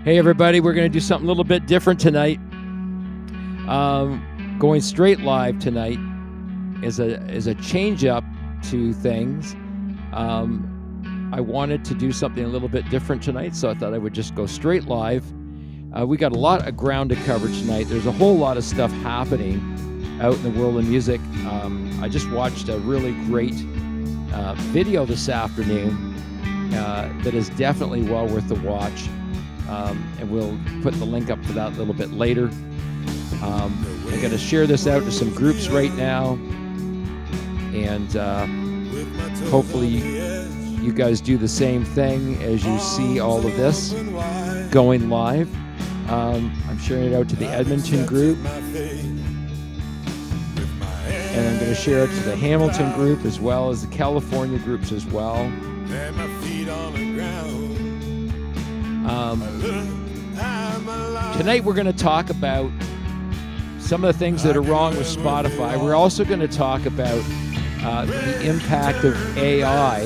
Hey everybody, we're going to do something a little bit different tonight. Going straight live tonight is a change up to things. I wanted to do something a little bit different tonight, so I thought I would just go straight live. We got a lot of ground to cover tonight. There's a whole lot of stuff happening out in the world of music. I just watched a really great video this afternoon that is definitely well worth the watch. And we'll put the link up for that a little bit later. I'm going to share this out to some groups right now, and hopefully you guys do the same thing as you see all of this going live. I'm sharing it out to the Edmonton group, and I'm going to share it to the Hamilton group as well as the California groups as well. Tonight we're going to talk about some of the things that are wrong with Spotify. We're also going to talk about the impact of AI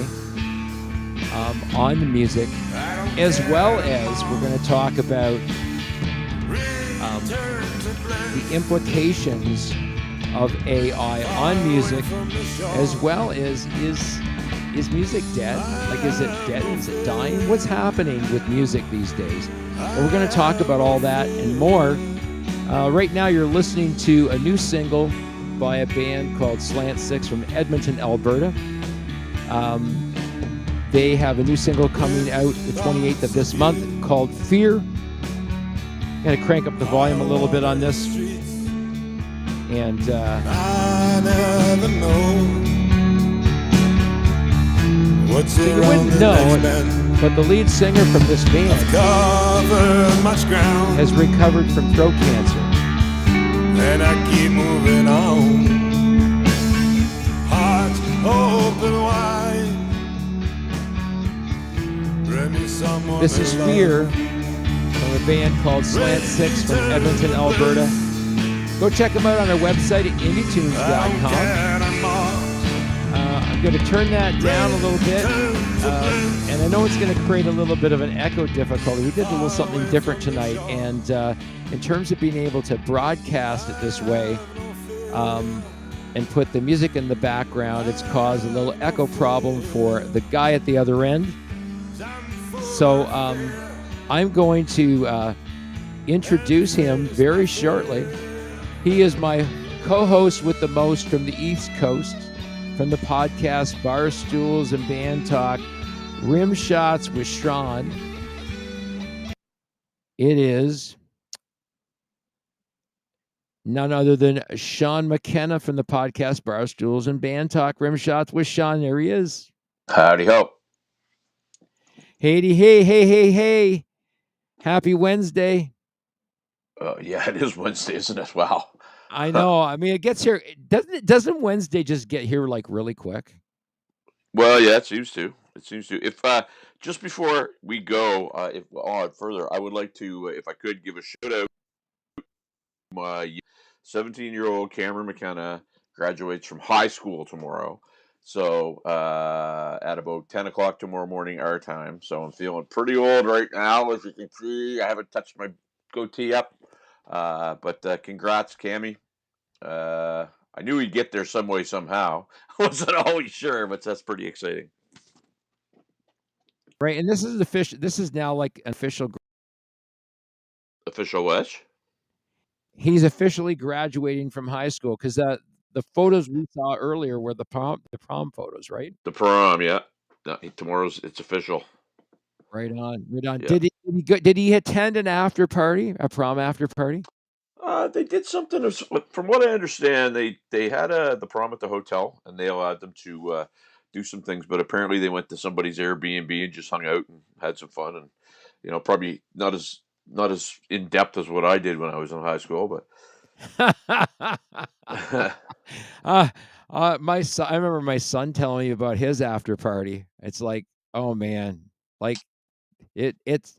on the music, as well as we're going to talk about the implications of AI on music, as well as is music dead? Like, is it dead? Is it dying? What's happening with music these days? Well, we're going to talk about all that and more. Right now, you're listening to a new single by a band called Slant 6 from Edmonton, Alberta. They have a new single coming out the 28th of this month called Fear. I'm going to crank up the volume a little bit on this. And I never know. So you wouldn't know, but the lead singer from this band has recovered from throat cancer. And I keep moving on, heart open wide. This is Fear from a band called Slant 6 from Edmonton, Alberta. Go check them out on our website at indietunes.com. I'm going to turn that down a little bit, and I know it's going to create a little bit of an echo difficulty. We did a little something different tonight, and in terms of being able to broadcast it this way and put the music in the background, it's caused a little echo problem for the guy at the other end. So I'm going to introduce him very shortly. He is my co-host with the most from the East Coast, from the podcast Barstools and Bandtalk, Rimshots with Sean. It is none other than Sean McKenna from the podcast Barstools and Bandtalk, Rimshots with Sean. There he is. Howdy ho. Hey. Happy Wednesday. Yeah, it is Wednesday, isn't it? Wow. I know. I mean, it gets here. Doesn't Wednesday just get here like really quick? Well, yeah, it seems to. If just before we go further, I would like to, if I could, give a shout out to my 17-year-old Cameron McKenna graduates from high school tomorrow. So at about 10 o'clock tomorrow morning, our time. So I'm feeling pretty old right now, as you can see. I haven't touched my goatee up. But congrats, Cammy. I knew he'd get there some way, somehow. I wasn't always sure, but that's pretty exciting. Right, and this is official. This is now like an official. Official what? He's officially graduating from high school, because the photos we saw earlier were the prom photos, right? The prom, yeah. No, tomorrow's it's official. Right on. Yeah. Did he attend a prom after party? They did something. From what I understand, they had the prom at the hotel, and they allowed them to do some things. But apparently, they went to somebody's Airbnb and just hung out and had some fun. And probably not as in depth as what I did when I was in high school. But my son, I remember my son telling me about his after party. It's like, oh man, like it's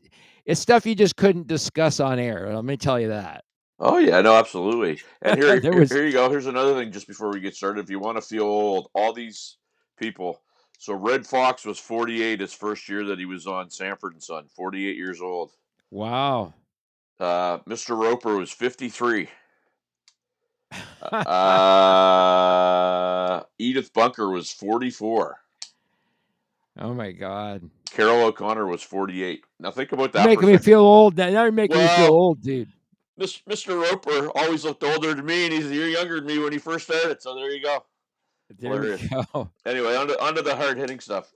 stuff you just couldn't discuss on air. Let me tell you that. Oh yeah, no, absolutely. And here you go. Here's another thing just before we get started. If you want to feel old, all these people. So Red Fox was 48 his first year that he was on Sanford and Son, 48 years old. Wow. Mr. Roper was 53. Edith Bunker was 44. Oh my God. Carol O'Connor was 48. Now think about You're that for a making me second. feel old. Now you're making me feel Well, old, dude. Mr. Roper always looked older than me, and he's a year younger than me when he first started. So there you go. There we Hilarious. go. Anyway, onto the hard hitting stuff.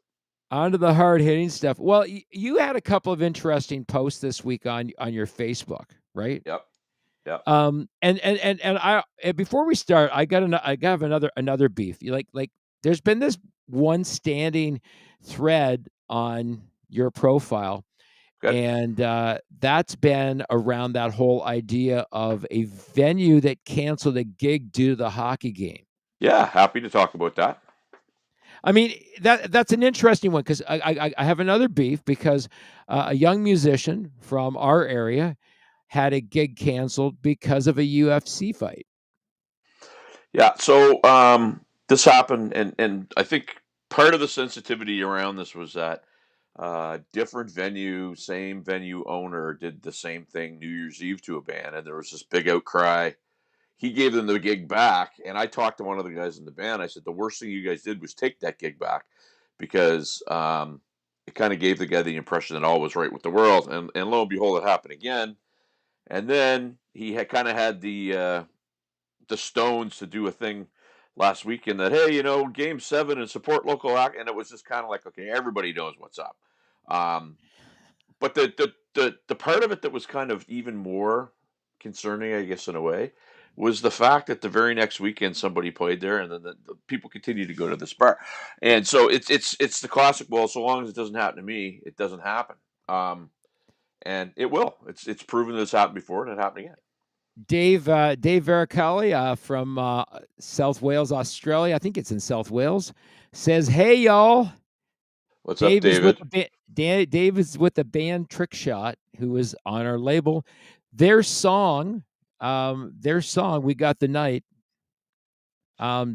On to the hard hitting stuff. Well, you had a couple of interesting posts this week on your Facebook, right? Yep. Yep. And before we start, I have another beef. Like there's been this one standing thread on your profile, Good. and that's been around that whole idea of a venue that canceled a gig due to the hockey game. Yeah, happy to talk about that. I mean, that's an interesting one because I have another beef because a young musician from our area had a gig canceled because of a UFC fight. Yeah, so this happened, and I think part of the sensitivity around this was that different venue, same venue owner did the same thing New Year's Eve to a band, and there was this big outcry. He gave them the gig back, and I talked to one of the guys in the band. I said, the worst thing you guys did was take that gig back because it kind of gave the guy the impression that all was right with the world, and lo and behold, it happened again. And then he had kind of had the Stones to do a thing last weekend that, hey, Game 7 and support local act, and it was just kind of like, okay, everybody knows what's up. But the part of it that was kind of even more concerning, I guess, in a way, was the fact that the very next weekend somebody played there, and then the people continued to go to this bar, and so it's the classic. Well, so long as it doesn't happen to me, it doesn't happen, and it will. It's proven that it's happened before, and it happened again. Dave Varicali from South Wales, Australia. I think it's in South Wales. Says, "Hey y'all, What's up, David? Dave is with the band Trick Shot, who is on our label. Their song, We Got the Night,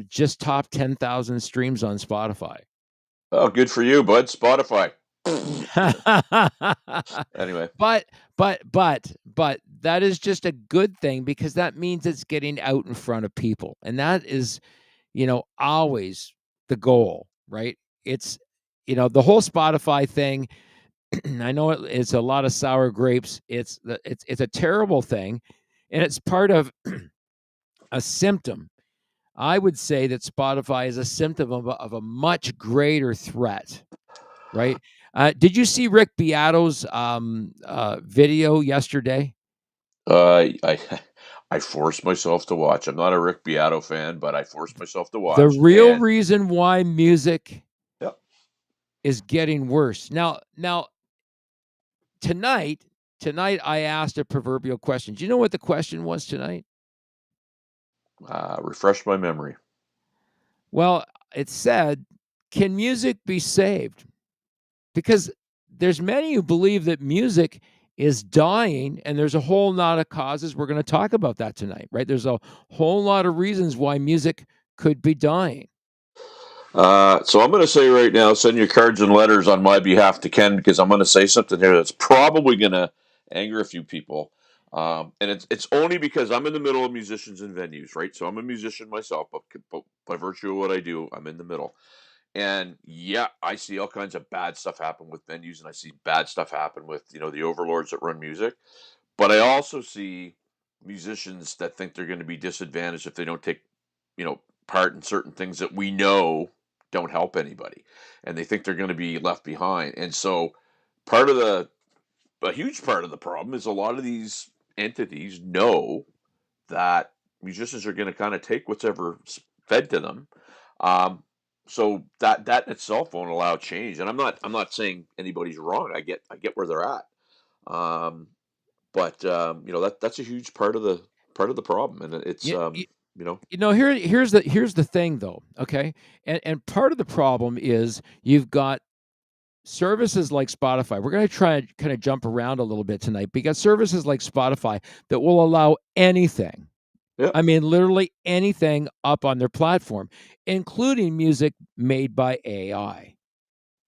just topped 10,000 streams on Spotify." Oh, good for you, bud. Spotify. Anyway. But that is just a good thing because that means it's getting out in front of people. And that is, always the goal, right? It's, the whole Spotify thing. I know it's a lot of sour grapes. It's a terrible thing. And it's part of a symptom. I would say that Spotify is a symptom of a much greater threat, right? Did you see Rick Beato's video yesterday? I forced myself to watch. I'm not a Rick Beato fan, but I forced myself to watch. The real reason why music Yep. is getting worse. Now tonight I asked a proverbial question. Do you know what the question was tonight? Refresh my memory. Well, it said, can music be saved? Because there's many who believe that music is dying, and there's a whole lot of causes. We're going to talk about that tonight, right? There's a whole lot of reasons why music could be dying. So I'm going to say right now, send your cards and letters on my behalf to Ken, because I'm going to say something here that's probably going to anger a few people. And it's only because I'm in the middle of musicians and venues, right? So I'm a musician myself, but by virtue of what I do, I'm in the middle. And yeah, I see all kinds of bad stuff happen with venues, and I see bad stuff happen with, the overlords that run music. But I also see musicians that think they're going to be disadvantaged if they don't take, part in certain things that we know don't help anybody, and they think they're going to be left behind. And so a huge part of the problem is a lot of these entities know that musicians are going to kind of take whatever fed to them. So that in itself won't allow change. And I'm not saying anybody's wrong. I get where they're at. But that's a huge part of the problem, and it's here's the thing though, okay? And part of the problem is you've got services like Spotify. We're going to try and kind of jump around a little bit tonight because services like Spotify that will allow anything. Yeah. I mean, literally anything up on their platform, including music made by AI.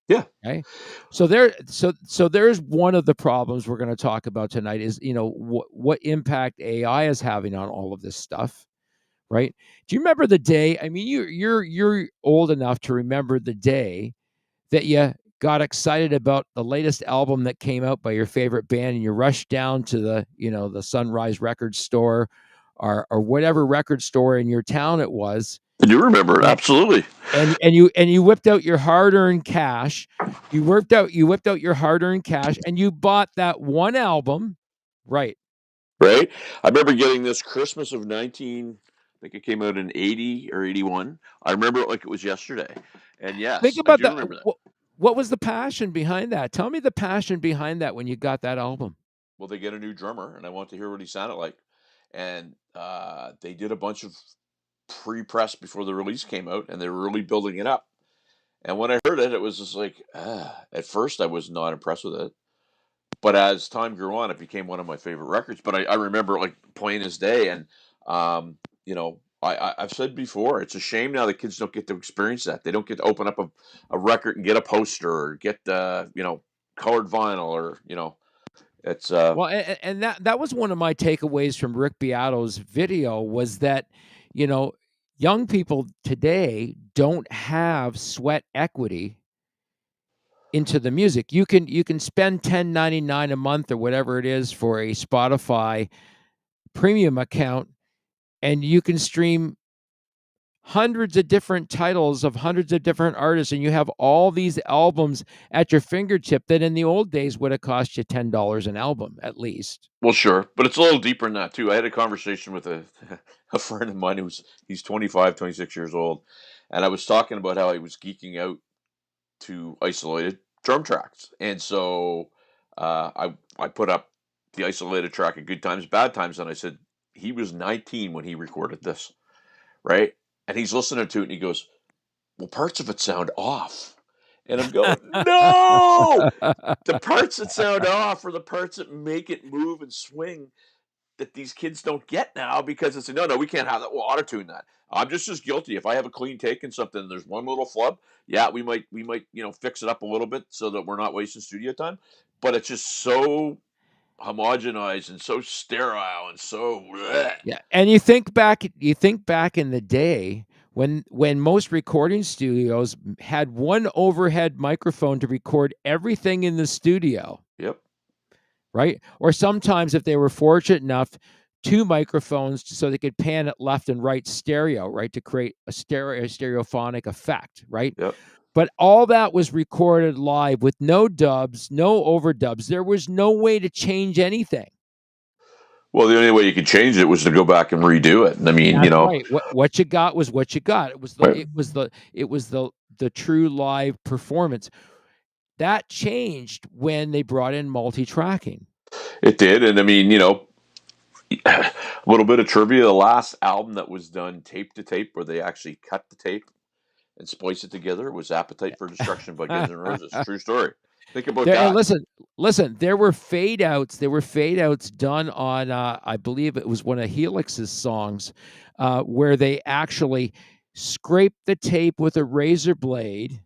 Yeah. Okay. So there's one of the problems we're going to talk about tonight is, what impact AI is having on all of this stuff, right? Do you remember the day? I mean, you're old enough to remember the day that you got excited about the latest album that came out by your favorite band, and you rushed down to the Sunrise record store, or whatever record store in your town it was. I do remember it, absolutely. And you whipped out your hard-earned cash. You whipped out your hard-earned cash, and you bought that one album, right? Right? I remember getting this Christmas of 19, I think it came out in 80 or 81. I remember it like it was yesterday. And Think yes, I about do that. remember that. What was the passion behind that? Tell me the passion behind that when you got that album. Well, they get a new drummer, and I want to hear what he sounded like. And they did a bunch of pre-press before the release came out, and they were really building it up. And when I heard it, it was just like, at first I was not impressed with it. But as time grew on, it became one of my favorite records. But I remember like plain as day. And, I've said before, it's a shame now that kids don't get to experience that. They don't get to open up a record and get a poster or get, colored vinyl or, it's, Well, and that was one of my takeaways from Rick Beato's video, was that, young people today don't have sweat equity into the music. You can spend $10.99 a month or whatever it is for a Spotify premium account, and you can stream hundreds of different titles of hundreds of different artists, and you have all these albums at your fingertip that in the old days would have cost you $10 an album at least. well, sure, but it's a little deeper than that too. I had a conversation with a a friend of mine he's 25, 26 years old, and I was talking about how he was geeking out to isolated drum tracks, and so I put up the isolated track of Good Times, Bad Times, and I said he was 19 when he recorded this, right? And he's listening to it, and he goes, "Well, parts of it sound off," and I'm going, "No, the parts that sound off are the parts that make it move and swing." That these kids don't get now because it's no, we can't have that. We'll auto tune that. I'm just as guilty. If I have a clean take in something and there's one little flub, yeah, we might, fix it up a little bit so that we're not wasting studio time. But it's just so homogenized and so sterile and so bleh. Yeah, and you think back in the day when most recording studios had one overhead microphone to record everything in the studio, Yep. right? Or sometimes, if they were fortunate enough, two microphones so they could pan it left and right stereo, right, to create a stereophonic effect, right? Yep. But all that was recorded live with no dubs, no overdubs. There was no way to change anything. Well, the only way you could change it was to go back and redo it. And I mean, That's right. What you got was what you got. It was the right. the true live performance. That changed when they brought in multi-tracking. It did. And I mean, a little bit of trivia. The last album that was done tape to tape, where they actually cut the tape and splice it together, was Appetite for Destruction by Guns N' Roses. True story. Think about that. And listen. There were fade outs. Done on, I believe it was one of Helix's songs, where they actually scraped the tape with a razor blade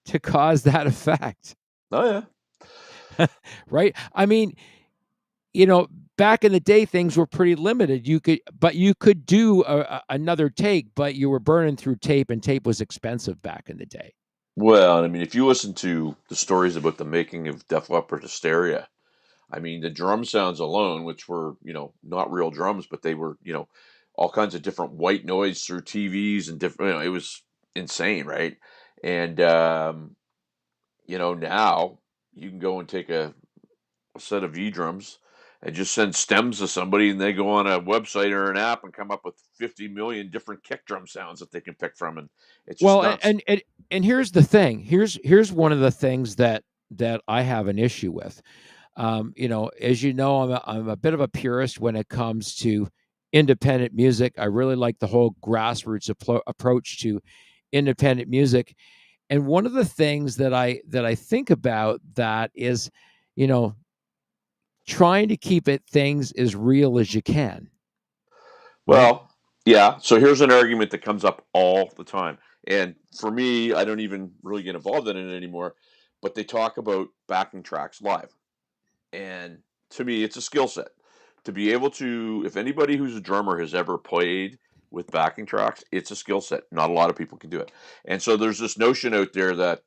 to cause that effect. Oh yeah. Right. I mean, back in the day, things were pretty limited. You could do another take, but you were burning through tape, and tape was expensive back in the day. Well, I mean, if you listen to the stories about the making of Def Leppard Hysteria, I mean, the drum sounds alone, which were, not real drums, but they were, all kinds of different white noise through TVs and different, it was insane, right? And, now you can go and take a set of V drums and just send stems to somebody, and they go on a website or an app and come up with 50 million different kick drum sounds that they can pick from, and it's just nuts. And here's the thing. Here's one of the things that I have an issue with. As you know, I'm a bit of a purist when it comes to independent music. I really like the whole grassroots approach to independent music. And one of the things that I think about that is, trying to keep things as real as you can. Well, yeah. So here's an argument that comes up all the time. And for me, I don't even really get involved in it anymore, but they talk about backing tracks live. And to me, it's a skill set to be able to, if anybody who's a drummer has ever played with backing tracks, it's a skill set. Not a lot of people can do it. And so there's this notion out there that,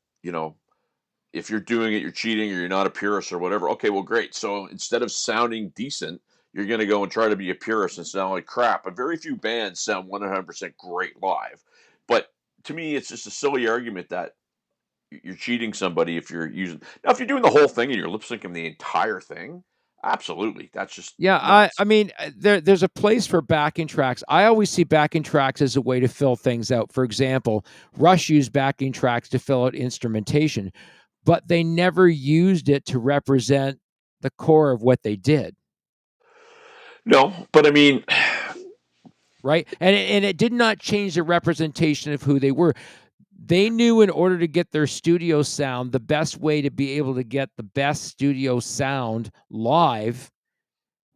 if you're doing it, you're cheating or you're not a purist or whatever. Okay, well, great. So instead of sounding decent, you're going to go and try to be a purist and sound like crap. But very few bands sound 100% great live. But to me, it's just a silly argument that you're cheating somebody if you're using. Now, if you're doing the whole thing and you're lip syncing the entire thing, absolutely. That's just Yeah, nuts. I mean, there's a place for backing tracks. I always see backing tracks as a way to fill things out. For example, Rush used backing tracks to fill out instrumentation, but they never used it to represent the core of what they did, No, but I mean, right? And it did not change the representation of who they were. They knew in order to get their studio sound, the best way to be able to get the best studio sound live,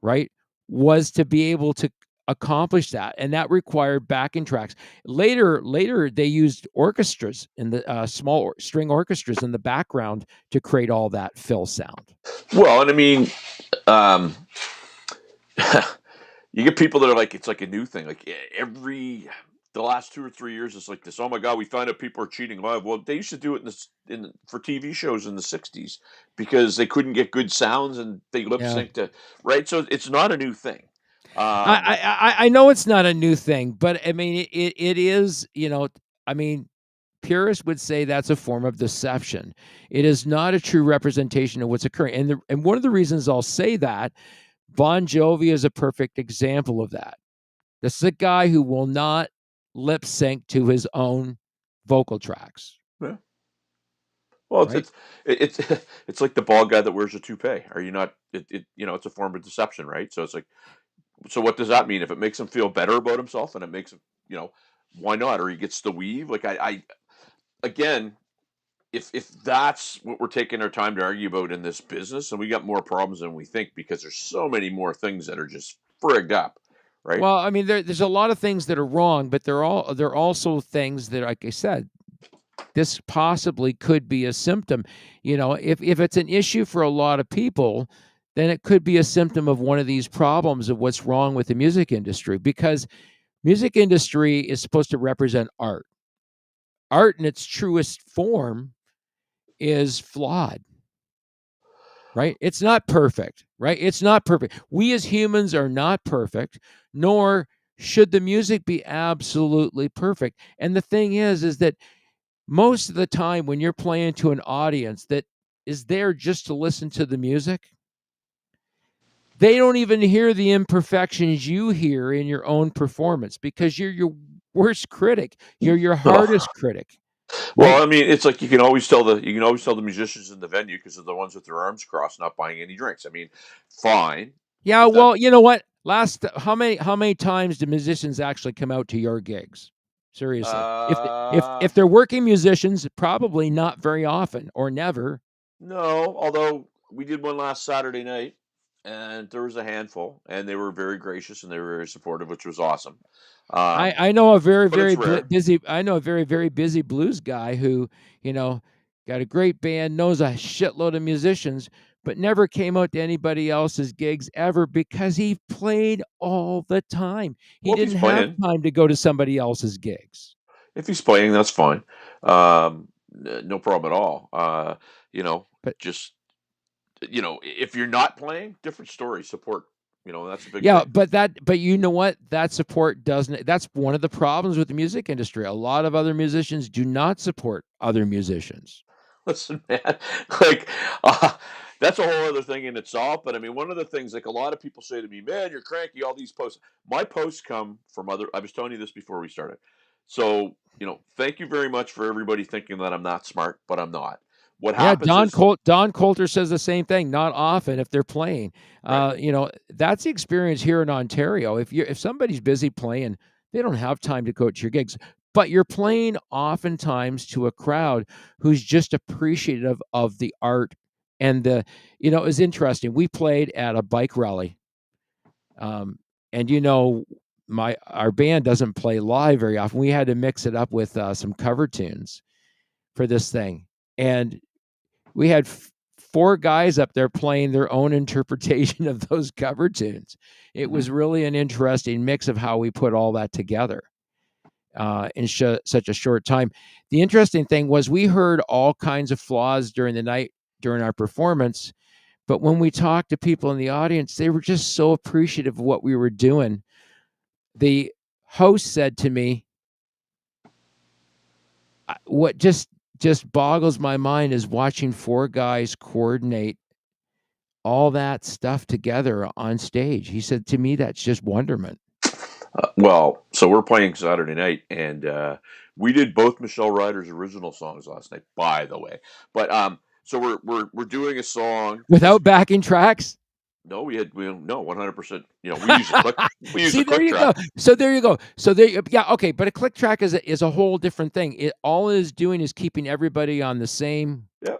right, was to be able to accomplish that, and that required backing tracks. Later, they used orchestras in the small string orchestras in the background to create all that fill sound. well, and I mean, um, you get people that are like, it's like a new thing. Like the last 2 or 3 years, it's like this. Oh my God, we find out people are cheating live. Well, they used to do it for TV shows in the '60s because they couldn't get good sounds and they lip Yeah, sync to right. So it's not a new thing. Um, I know it's not a new thing, but I mean it is. I mean, purists would say that's a form of deception. It is not a true representation of what's occurring. And one of the reasons I'll say that, Bon Jovi is a perfect example of that. This is a guy who will not lip sync to his own vocal tracks, yeah. Well, right? it's it's like the bald guy that wears a toupee. Are you not? It's a form of deception, right? So it's like, so what does that mean? If it makes him feel better about himself and it makes him, why not? Or he gets the weave. Like I again, if that's what we're taking our time to argue about in this business, and we got more problems than we think because there's so many more things that are just frigged up, right? Well, I mean, there's a lot of things that are wrong, but there are also things that, like I said, this possibly could be a symptom. If it's an issue for a lot of people, then it could be a symptom of one of these problems of what's wrong with the music industry, because music industry is supposed to represent art. Art in its truest form is flawed, right? It's not perfect, right? It's not perfect. We as humans are not perfect, nor should the music be absolutely perfect. And the thing is that most of the time when you're playing to an audience that is there just to listen to the music, they don't even hear the imperfections you hear in your own performance, because you're your worst critic. You're your Ugh. hardest critic, right? Well, I mean, it's like you can always tell the musicians in the venue because they're the ones with their arms crossed, not buying any drinks. I mean, fine, Yeah, if that. well, you know what? How many times do musicians actually come out to your gigs? Seriously. Uh, If they're working musicians, probably not very often or never. no, although we did one last Saturday night, and there was a handful, and they were very gracious and they were very supportive, which was awesome. Um, I know a very but very it's rare. busy I know a very very busy blues guy who, you know, got a great band, knows a shitload of musicians, but never came out to anybody else's gigs ever because he played all the time. He Well, didn't have time to go to somebody else's gigs. if he's playing, that's fine. No problem at all. But Just if you're not playing, different story. Support. That's a big yeah, thing. but you know what? That support doesn't that's one of the problems with the music industry. A lot of other musicians do not support other musicians. Listen, man, like uh, that's a whole other thing in itself. But I mean, one of the things, like a lot of people say to me, "Man, you're cranky." All these posts. My posts come from other. I was telling you this before we started. So thank you very much for everybody thinking that I'm not smart, but I'm not. What Yeah, happens is Don Coulter says the same thing. Not often if they're playing. right. That's the experience here in Ontario. If somebody's busy playing, they don't have time to go to your gigs. But you're playing oftentimes to a crowd who's just appreciative of the art and it was interesting. We played at a bike rally, um, and our band doesn't play live very often. We had to mix it up with some cover tunes for this thing, and we had 4 guys up there playing their own interpretation of those cover tunes. It was really an interesting mix of how we put all that together in such a short time. The interesting thing was we heard all kinds of flaws during the night during our performance, but when we talked to people in the audience, they were just so appreciative of what we were doing. The host said to me, what just boggles my mind is watching 4 guys coordinate all that stuff together on stage. He said, to me, that's just wonderment. Well, so we're playing Saturday night, and we did both Michelle Ryder's original songs last night, by the way. But so we're doing a song without backing tracks. No, we 100%. You know, we use a click. We use See, a click there you track. go. So there you go. So there, yeah, okay. But a click track is a whole different thing. All it is doing is keeping everybody on the same. Yeah.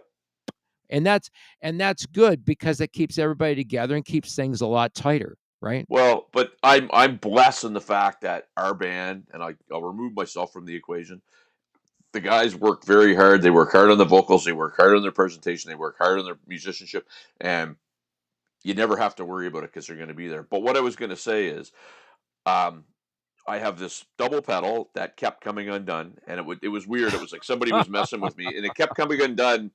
And that's good because it keeps everybody together and keeps things a lot tighter, right? Well, but I'm blessed in the fact that our band, and I'll remove myself from the equation. The guys work very hard. They work hard on the vocals. They work hard on their presentation. They work hard on their musicianship, and you never have to worry about it because they're going to be there. But what I was going to say is, I have this double pedal that kept coming undone, and it was weird. It was like somebody was messing with me, and it kept coming undone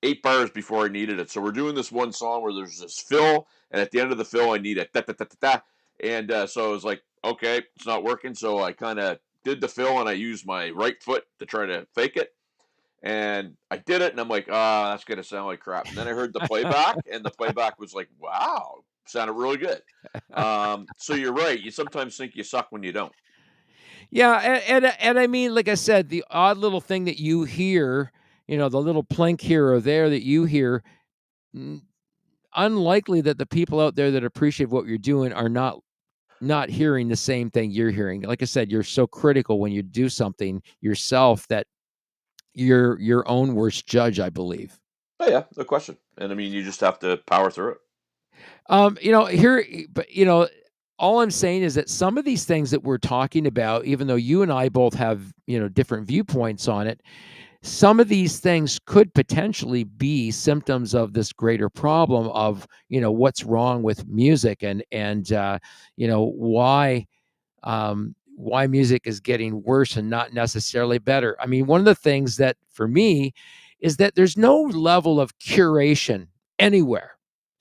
8 bars before I needed it. So we're doing this one song where there's this fill, and at the end of the fill, I need a da da da da da. And so I was like, okay, it's not working. So I kind of did the fill, and I used my right foot to try to fake it. And I did it, and I'm like, that's going to sound like crap. And then I heard the playback, and the playback was like, wow, sounded really good. So you're right. You sometimes think you suck when you don't. Yeah, and I mean, like I said, the odd little thing that you hear, the little plink here or there that you hear, unlikely that the people out there that appreciate what you're doing are not hearing the same thing you're hearing. Like I said, you're so critical when you do something yourself that you're your own worst judge, I believe. Oh yeah, no question. And I mean, you just have to power through it. All I'm saying is that some of these things that we're talking about, even though you and I both have, different viewpoints on it, some of these things could potentially be symptoms of this greater problem of, what's wrong with music and why music is getting worse and not necessarily better. I mean, one of the things that for me is that there's no level of curation anywhere.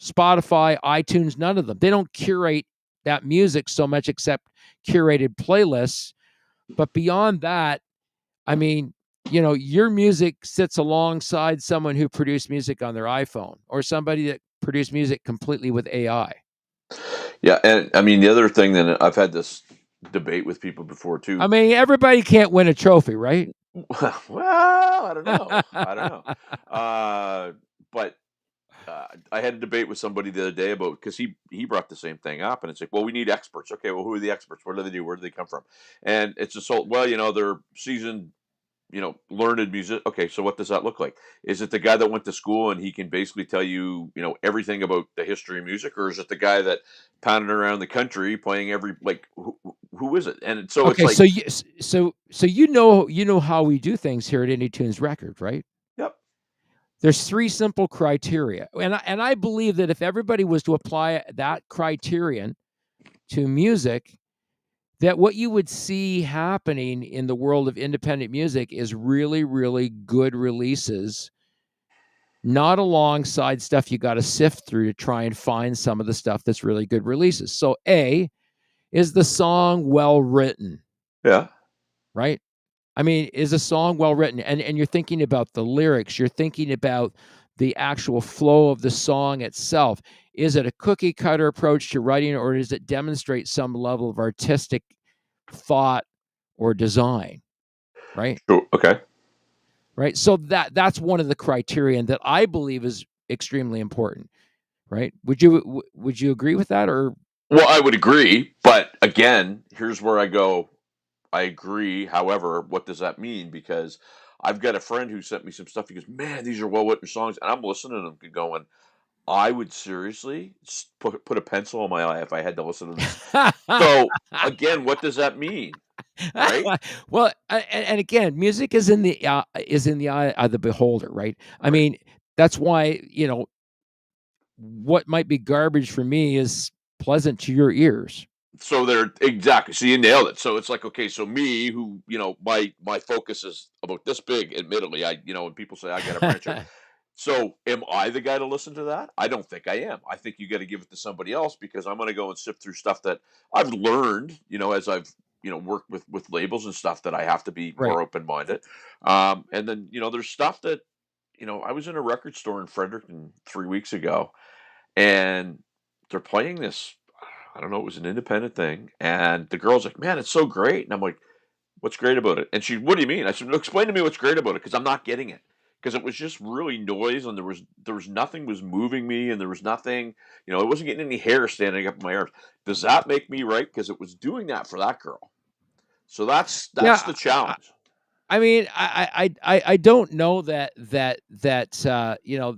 Spotify, iTunes, none of them. They don't curate that music so much except curated playlists. But beyond that, I mean, your music sits alongside someone who produced music on their iPhone or somebody that produced music completely with AI. Yeah, and I mean, the other thing that I've had this debate with people before too. I mean, everybody can't win a trophy, right? Well, I don't know. But I had a debate with somebody the other day about, because he brought the same thing up, and it's like, well, we need experts. Okay, well, who are the experts? What do they do? Where do they come from? And it's just they're seasoned, learned music. Okay, so what does that look like? Is it the guy that went to school and he can basically tell you, everything about the history of music, or is it the guy that pounded around the country playing who is it? And so okay, it's like, so you know how we do things here at Indie Tunes Records, right? Yep. There's 3 simple criteria, and I believe that if everybody was to apply that criterion to music, that what you would see happening in the world of independent music is really, really good releases, not alongside stuff you got to sift through to try and find some of the stuff that's really good releases. So A, is the song well written? Yeah. Right? I mean, is a song well written? And you're thinking about the lyrics, you're thinking about the actual flow of the song itself. Is it a cookie cutter approach to writing, or does it demonstrate some level of artistic thought or design? Right? Sure. Okay. Right. So that's one of the criterion that I believe is extremely important. Right? Would you agree with that? Or Well, I would agree, but again, here's where I go, I agree. However, what does that mean? Because I've got a friend who sent me some stuff. He goes, man, these are well-written songs. And I'm listening to them going, I would seriously put a pencil on my eye if I had to listen to this. So, again, what does that mean, right? Well, and again, music is in the eye of the beholder, right? I Right. mean, that's why, what might be garbage for me is pleasant to your ears. So they're exactly. So you nailed it. So it's like, okay, so me, who my focus is about this big. Admittedly, when people say I got to branch out. So am I the guy to listen to that? I don't think I am. I think you got to give it to somebody else because I'm going to go and sift through stuff that I've learned, as I've worked with labels and stuff that I have to be Right. more open minded. And then there's stuff that I was in a record store in Fredericton 3 weeks ago, and they're playing this. I don't know. It was an independent thing, and the girl's like, "Man, it's so great," and I'm like, "What's great about it?" And she, "What do you mean?" I said, "Explain to me what's great about it, because I'm not getting it." Because it was just really noise, and there was nothing was moving me, and there was nothing, I wasn't getting any hair standing up in my arms. Does that make me right? Because it was doing that for that girl. So that's Yeah, the challenge. I mean, I don't know that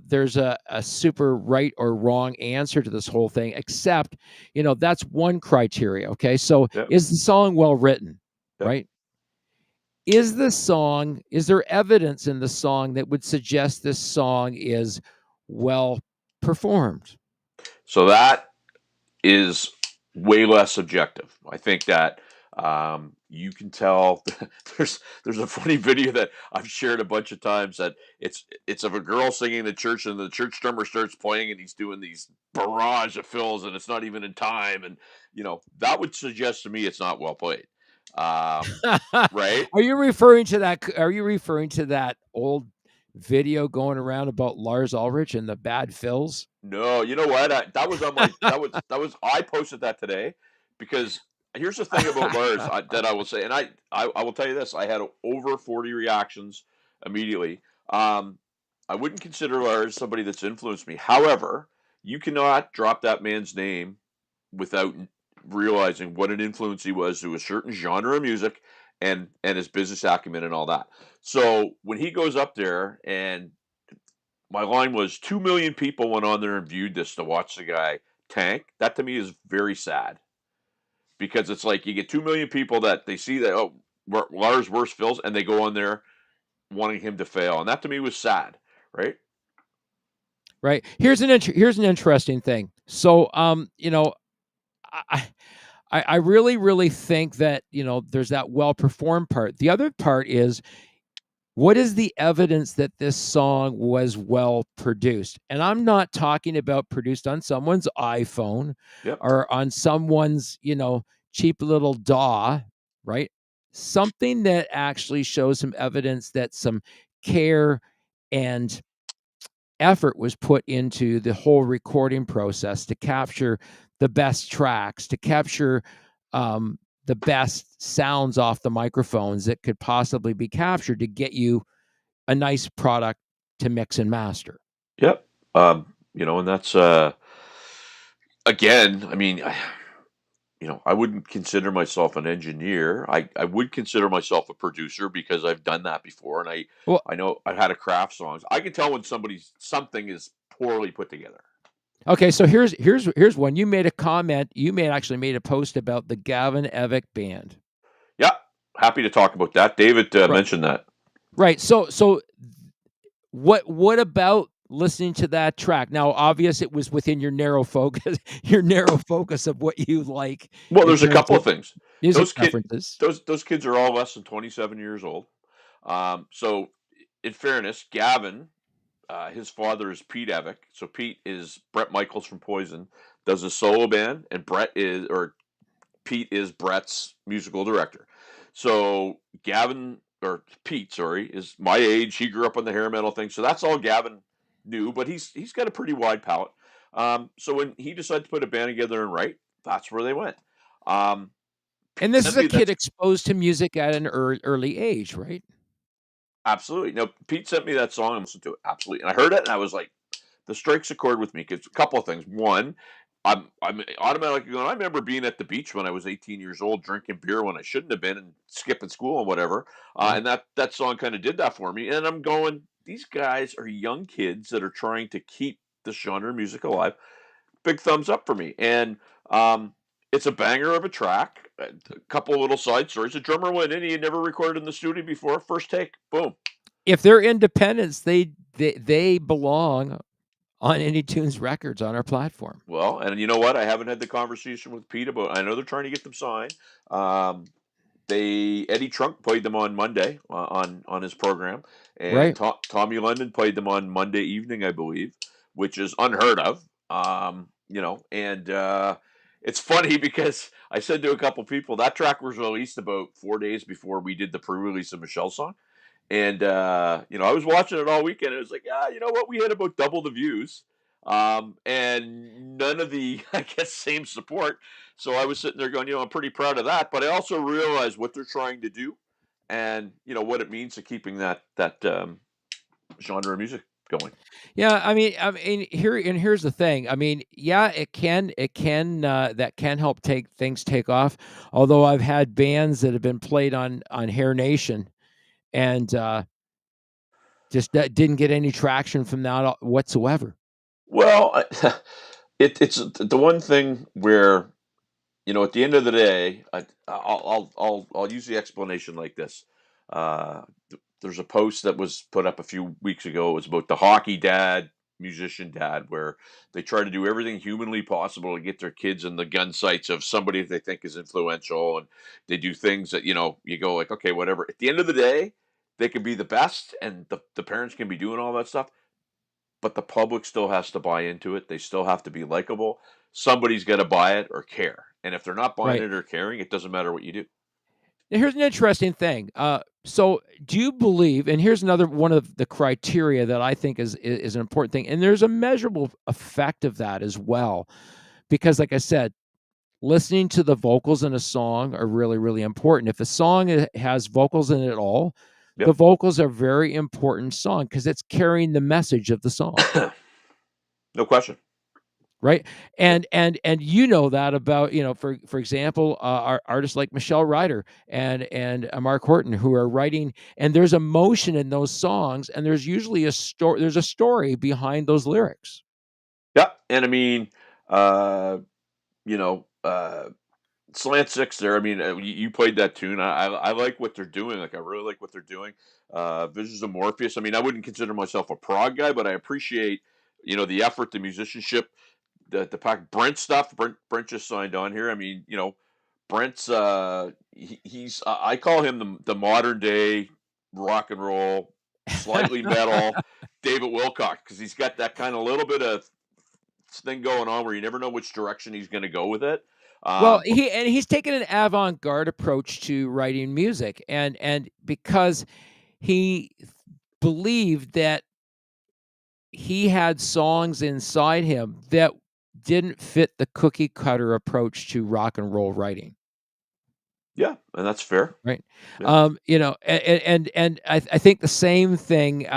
there's a super right or wrong answer to this whole thing, except that's one criteria. Okay, so Yep. is the song well written, Yep. right? Is there evidence in the song that would suggest this song is well performed? So that is way less subjective. I think that you can tell. There's a funny video that I've shared a bunch of times that it's of a girl singing in the church, and the church drummer starts playing, and he's doing these barrage of fills, and it's not even in time, and that would suggest to me it's not well played, right? Are you referring to that old video going around about Lars Ulrich and the bad fills? No, you know what? That was on my that was I posted that today because here's the thing about Lars that I will say, and I will tell you this: I had over 40 reactions immediately. I wouldn't consider Lars somebody that's influenced me. However, you cannot drop that man's name without realizing what an influence he was to a certain genre of music and his business acumen and all that. So when he goes up there, and my line was 2 million people went on there and viewed this to watch the guy tank. That to me is very sad because it's like you get 2 million people that they see that, oh, Lars worst fills, and they go on there wanting him to fail. And that to me was sad, right? Right. Here's an interesting thing. So, I I really, really think that there's that well performed part. The other part is, what is the evidence that this song was well produced? And I'm not talking about produced on someone's iPhone Yep. or on someone's, cheap little DAW, right? Something that actually shows some evidence that some care and effort was put into the whole recording process to capture the best tracks, to capture the best sounds off the microphones that could possibly be captured to get you a nice product to mix and master. Yep. And that's again, I mean, I wouldn't consider myself an engineer. I would consider myself a producer because I've done that before, and I Well, I know I've had a craft songs. I can tell when something is poorly put together. okay, so here's one. You made a comment. Actually made a post about the Gavin Evick band. Yeah, happy to talk about that. David Right. mentioned that. Right. So what about listening to that track? Now, obvious it was within your narrow focus, of what you like Well, in there's a terms couple of of things. music Those kid, preferences. those kids are all less than 27 years old. So, in fairness, Gavin, his father is Pete Evick. So Pete is Brett Michaels from Poison, does a solo band, and Pete is Brett's musical director. So Gavin, or Pete, sorry, is my age. He grew up on the hair metal thing, so that's all Gavin knew. But he's got a pretty wide palette. So when he decided to put a band together and write, that's where they went. And Pete this is sent a me kid that. exposed to music at an early age, right? Absolutely. No, Pete sent me that song and listened to it. Absolutely. And I heard it and I was like, the strikes a chord with me because a couple of things. One, I'm automatically going, I remember being at the beach when I was 18 years old, drinking beer when I shouldn't have been and skipping school and whatever. Right. And that song kind of did that for me. And I'm going, these guys are young kids that are trying to keep this genre of music alive. Big thumbs up for me. And it's a banger of a track. A couple of little side stories. The drummer went in. He had never recorded in the studio before. First take, boom. If they're independents, they belong on Any Tunes Records on our platform. Well, and you know what? I haven't had the conversation with Pete about. I know they're trying to get them signed. Um, Eddie Trunk played them on Monday on his program, and Right. Tommy London played them on Monday evening, I believe, which is unheard of. And it's funny because I said to a couple people that track was released about 4 days before we did the pre-release of Michelle's song. And I was watching it all weekend. And it was like, you know what? We had about double the views, and none of the, I guess, same support. So I was sitting there going, I'm pretty proud of that. But I also realized what they're trying to do, and what it means to keeping that genre of music going. Yeah, here's the thing. I mean, yeah, that can help take off. Although I've had bands that have been played on Hair Nation, and just that didn't get any traction from that whatsoever. Well, it's the one thing where at the end of the day, I'll use the explanation like this. There's a post that was put up a few weeks ago. It was about the hockey dad, musician dad, where they try to do everything humanly possible to get their kids in the gun sights of somebody they think is influential, and they do things that you go like, okay, whatever. At the end of the day, they can be the best, and the parents can be doing all that stuff, but the public still has to buy into it. They still have to be likable. Somebody's got to buy it or care. And if they're not buying Right. it or caring, it doesn't matter what you do. Now, here's an interesting thing. So do you believe, and here's another one of the criteria that I think is an important thing, and there's a measurable effect of that as well, because like I said, listening to the vocals in a song are really, really important. If a song has vocals in it at all, the Yep. vocals are very important song because it's carrying the message of the song. No question. Right. And that about, for example, artists like Michelle Ryder and Mark Horton, who are writing, and there's emotion in those songs, and there's usually there's a story behind those lyrics. Yeah. And I mean, you know, uh, Slant Six there. I mean, you played that tune. I like what they're doing. Like, I really like what they're doing. Visions of Morpheus. I mean, I wouldn't consider myself a prog guy, but I appreciate, the effort, the musicianship, the pack. Brent stuff. Brent just signed on here. I mean, Brent's he's I call him the modern day rock and roll, slightly metal David Wilcock, because he's got that kind of little bit of thing going on where you never know which direction he's going to go with it. Well, But he's taken an avant-garde approach to writing music, and because he believed that he had songs inside him that didn't fit the cookie cutter approach to rock and roll writing. yeah, and that's fair. Right. Yeah. And I think the same thing,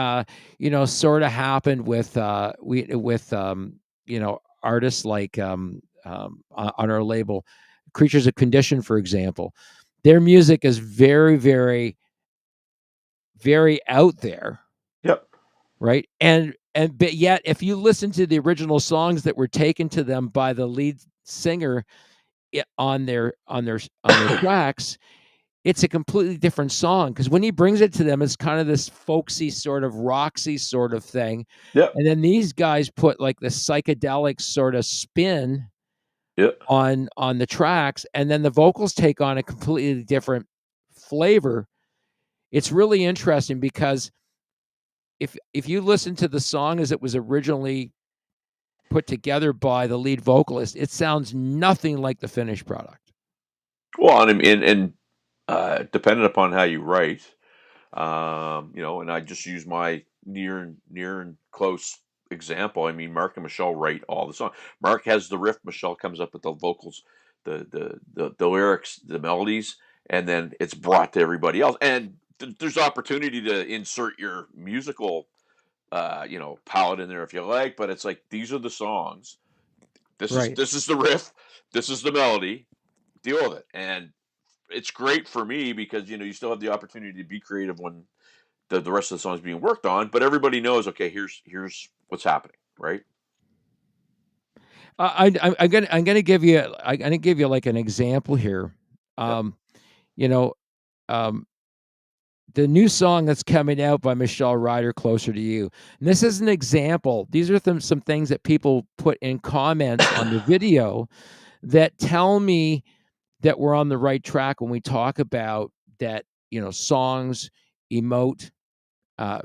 sort of happened with, artists like, on our label, Creatures of Condition, for example. Their music is very, very, very out there. Yep. Right. But yet, if you listen to the original songs that were taken to them by the lead singer on their tracks, it's a completely different song, because when he brings it to them, it's kind of this folksy sort of roxy sort of thing. Yep. And then these guys put like this psychedelic sort of spin Yep. on the tracks, and then the vocals take on a completely different flavor. It's really interesting because if you listen to the song as it was originally put together by the lead vocalist, it sounds nothing like the finished product. Well, and depending upon how you write, and I just use my near and close example. I mean, Mark and Michelle write all the songs. Mark has the riff. Michelle comes up with the vocals, the lyrics, the melodies, and then it's brought to everybody else. And there's opportunity to insert your musical, palette in there if you like. But it's like, these are the songs. Right. This is the riff. This is the melody. Deal with it. And it's great for me because you still have the opportunity to be creative when the rest of the song is being worked on, but everybody knows, okay, here's what's happening, right? I'm gonna give you like an example here. Yep. You know, um, the new song that's coming out by Michelle Ryder, "Closer to You." And this is an example. These are some things that people put in comments on the video that tell me that we're on the right track when we talk about that. Songs emote. Uh,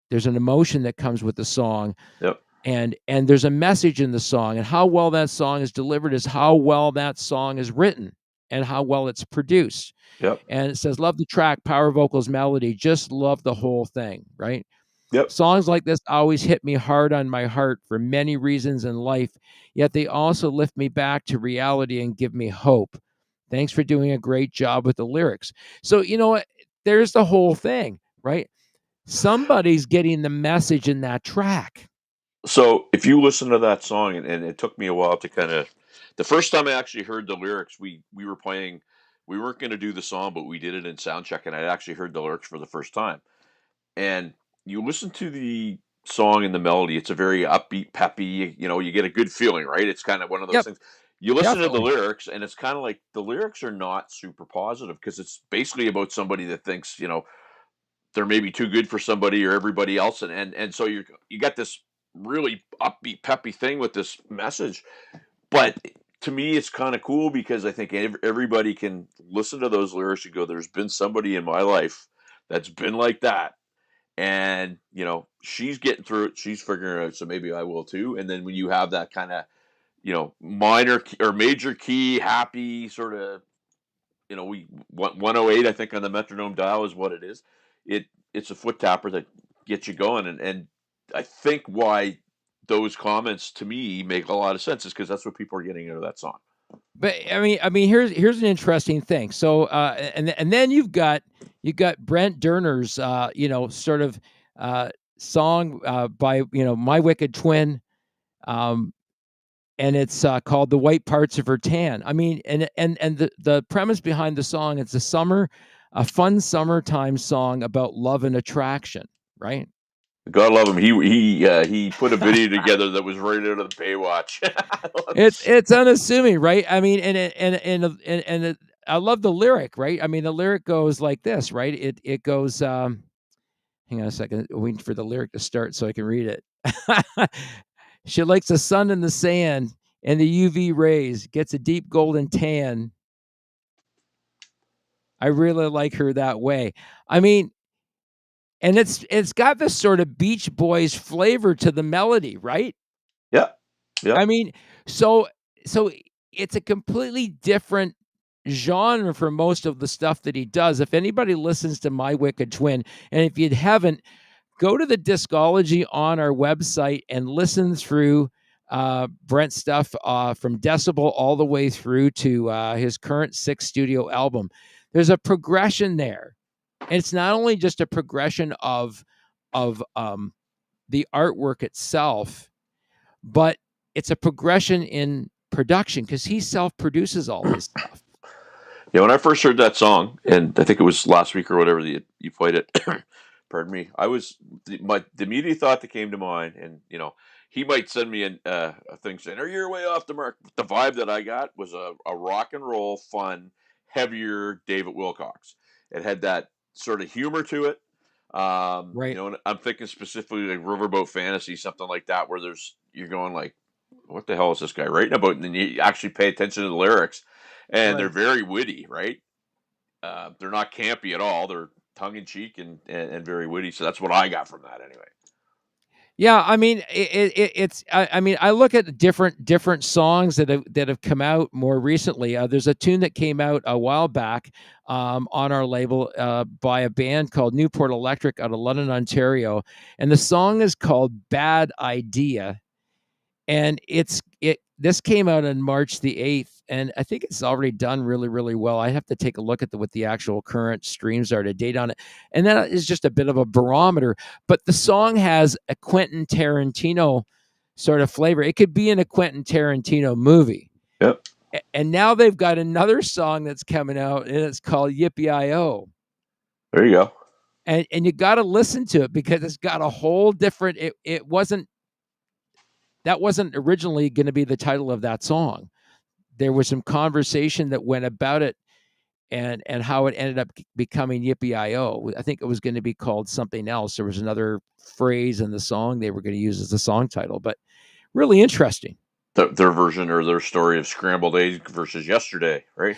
there's an emotion that comes with the song, Yep. and there's a message in the song, and how well that song is delivered is how well that song is written and how well it's produced. Yep. And it says, love the track, power vocals, melody, just love the whole thing, right? Yep. Songs like this always hit me hard on my heart for many reasons in life, yet they also lift me back to reality and give me hope. Thanks for doing a great job with the lyrics. So, there's the whole thing, right? Somebody's getting the message in that track. So if you listen to that song, and it took me a while to kind of, the first time I actually heard the lyrics, we were playing, we weren't going to do the song, but we did it in sound check, and I actually heard the lyrics for the first time. And you listen to the song and the melody, it's a very upbeat, peppy, you get a good feeling, right? It's kind of one of those Yep, things. You listen to the definitely. lyrics, and it's kind of like the lyrics are not super positive because it's basically about somebody that thinks, they're maybe too good for somebody or everybody else, and so you got this really upbeat, peppy thing with this message. But to me, it's kind of cool because I think everybody can listen to those lyrics and go, "There's been somebody in my life that's been like that." And she's getting through it, she's figuring it out, so maybe I will too. And then when you have that kind of minor or major key happy sort of, we 108, I think, on the metronome dial is what it is. It's a foot tapper that gets you going, and I think why those comments to me make a lot of sense is because that's what people are getting out of that song. But I mean, here's an interesting thing. So, and then you've got Brent Durner's, sort of song by My Wicked Twin, um, and it's called "The White Parts of Her Tan." I mean, and the premise behind the song, it's a fun summertime song about love and attraction, right? God love him. He put a video together that was right out of the Baywatch. It's unassuming, right? I mean, I love the lyric, right? I mean, the lyric goes like this, right? It goes. Hang on a second, waiting for the lyric to start so I can read it. She likes the sun and the sand and the UV rays. Gets a deep golden tan. I really like her that way. I mean, and it's got this sort of Beach Boys flavor to the melody, right? Yeah, yeah. I mean, so so it's a completely different genre for most of the stuff that he does. If anybody listens to My Wicked Twin, and if you haven't, go to the discology on our website and listen through Brent's stuff from Decibel all the way through to his current 6th studio album. There's a progression there. And it's not only just a progression of the artwork itself, but it's a progression in production because he self-produces all his stuff. Yeah, when I first heard that song, and I think it was last week or whatever that you played it, pardon me, I was the immediate thought that came to mind, and he might send me a thing saying, "Are you way off the mark?" The vibe that I got was a rock and roll, fun, heavier David Wilcox. It had that sort of humor to it. Right. And I'm thinking specifically like Riverboat Fantasy, something like that, where you're going like, "What the hell is this guy writing about?" And then you actually pay attention to the lyrics, and they're Right. very witty, right? They're not campy at all. They're tongue in cheek and very witty. So that's what I got from that anyway. Yeah, I mean, it's. I mean, I look at different songs that have come out more recently. There's a tune that came out a while back on our label by a band called Newport Electric out of London, Ontario, and the song is called "Bad Idea." And this came out on March the 8th, and I think it's already done really, really well. I have to take a look at what the actual current streams are to date on it. And that is just a bit of a barometer. But the song has a Quentin Tarantino sort of flavor. It could be in a Quentin Tarantino movie. Yep. And now they've got another song that's coming out, and it's called Yippee-I-O. There you go. And you got to listen to it because it's got a whole different. It wasn't that wasn't originally going to be the title of that song. There was some conversation that went about it, and how it ended up becoming Yippee-I-O. I think it was going to be called something else. There was another phrase in the song they were going to use as the song title, but really interesting. Their version or their story of scrambled eggs versus yesterday, right?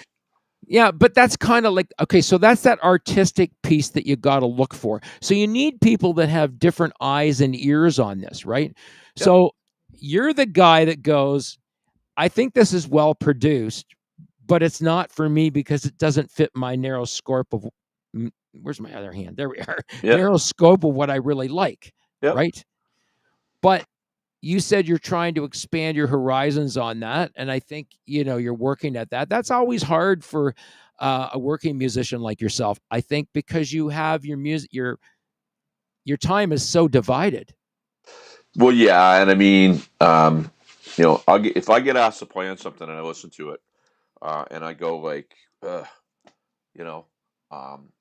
Yeah, but that's kind of like, okay, so that's that artistic piece that you got to look for. So you need people that have different eyes and ears on this, right? Yep. So you're the guy that goes, I think this is well produced, but it's not for me because it doesn't fit my narrow scope of, where's my other hand? There we are. Yep. Narrow scope of what I really like, Yep. right? But you said you're trying to expand your horizons on that, and I think you're working at that. That's always hard for a working musician like yourself, I think, because you have your music, your time is so divided. Well, yeah, and I mean, if I get asked to play on something and I listen to it, and I go like,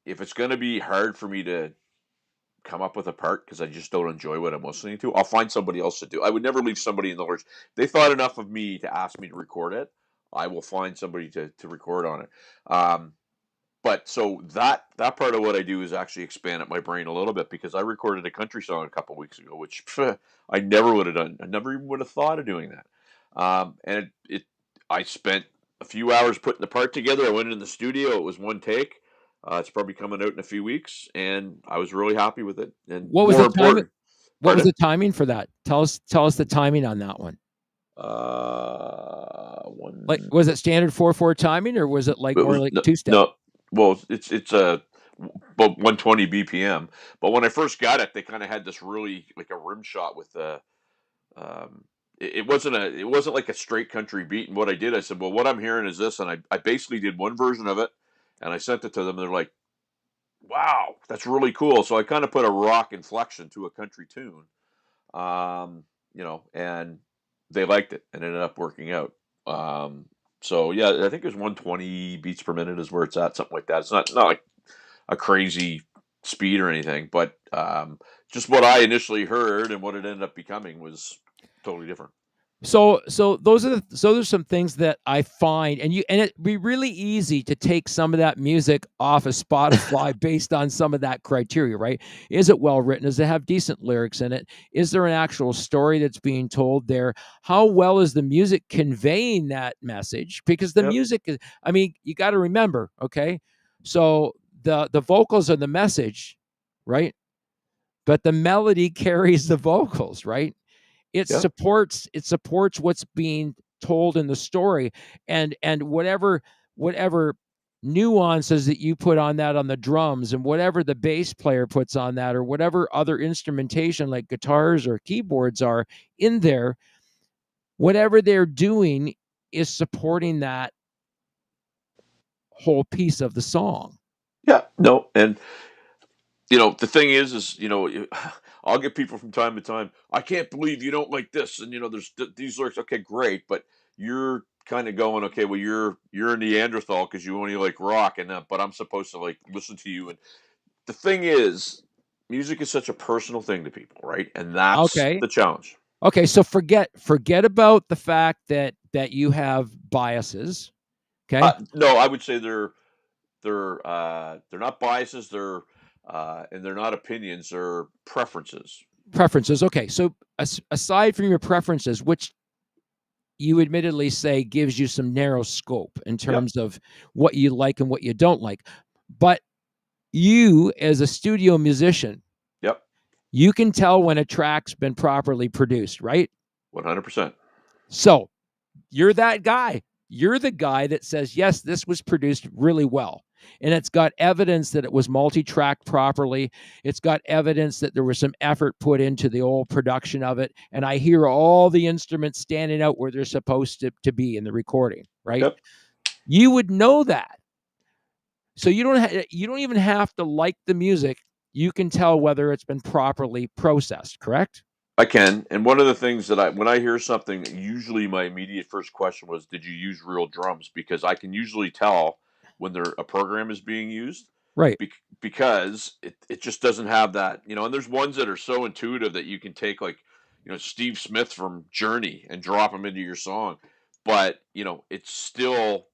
if it's going to be hard for me to come up with a part because I just don't enjoy what I'm listening to, I'll find somebody else to do. I would never leave somebody in the lurch. They thought enough of me to ask me to record it. I will find somebody to record on it. But so that part of what I do is actually expand my brain a little bit, because I recorded a country song a couple of weeks ago, which I never would have done. I never even would have thought of doing that. And I spent a few hours putting the part together. I went in the studio. It was one take. It's probably coming out in a few weeks, and I was really happy with it. And what was more the timing? important, What was the timing for that? Tell us the timing on that one. Like, was it standard 4/4 timing, or was it like more like two-step? No, well, it's about 120 BPM. But when I first got it, they kind of had this really like a rim shot with the. It wasn't like a straight country beat. And what I did, I said, well, what I'm hearing is this, and I basically did one version of it, and I sent it to them. And they're like, wow, that's really cool. So I kind of put a rock inflection to a country tune, and they liked it and ended up working out. So yeah, I think it was 120 beats per minute is where it's at, something like that. It's not like a crazy speed or anything, but just what I initially heard and what it ended up becoming was totally different. So those are some things that I find, and it'd be really easy to take some of that music off of Spotify based on some of that criteria, right? Is it well written? Does it have decent lyrics in it? Is there an actual story that's being told there? How well is the music conveying that message? Because the music is, I mean, you got to remember, okay? So the vocals are the message, right? But the melody carries the vocals, right? It supports what's being told in the story, and whatever nuances that you put on that on the drums, and whatever the bass player puts on that, or whatever other instrumentation like guitars or keyboards are in there, whatever they're doing is supporting that whole piece of the song. Yeah, no, and the thing is, I'll get people from time to time, I can't believe you don't like this. And, there's these lyrics. Okay, great. But you're kind of going, okay, well, you're a Neanderthal because you only like rock. But I'm supposed to like listen to you. And the thing is, music is such a personal thing to people, right? And that's the challenge. Okay. So forget about the fact that you have biases. Okay. No, I would say they're not biases. And they're not opinions, they're preferences. Preferences. Okay. So aside from your preferences, which you admittedly say gives you some narrow scope in terms of what you like and what you don't like, but you as a studio musician, you can tell when a track's been properly produced, right? 100%. So you're that guy. You're the guy that says, yes, this was produced really well. And it's got evidence that it was multi-tracked properly. It's got evidence that there was some effort put into the old production of it. And I hear all the instruments standing out where they're supposed to be in the recording, right? Yep. You would know that. So you don't even have to like the music. You can tell whether it's been properly processed, correct? I can. And one of the things that when I hear something, usually my immediate first question was, did you use real drums? Because I can usually tell when a program is being used. Right. Because it just doesn't have that, and there's ones that are so intuitive that you can take like, Steve Smith from Journey and drop him into your song. But, it's still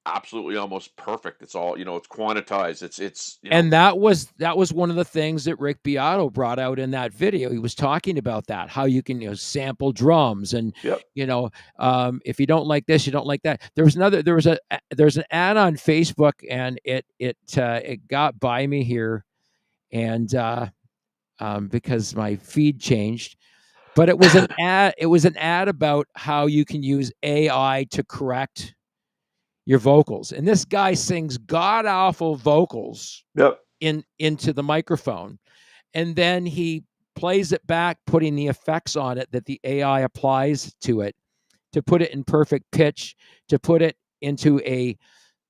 absolutely almost perfect. It's all, it's quantized. It's. And that was one of the things that Rick Beato brought out in that video. He was talking about that, how you can sample drums, and Yep. if you don't like this, you don't like that. There's an ad on Facebook, and it got by me here, and because my feed changed, but it was an ad. It was an ad about how you can use AI to correct your vocals, and this guy sings god awful vocals. Yep. Into the microphone, and then he plays it back, putting the effects on it that the AI applies to it, to put it in perfect pitch, to put it into a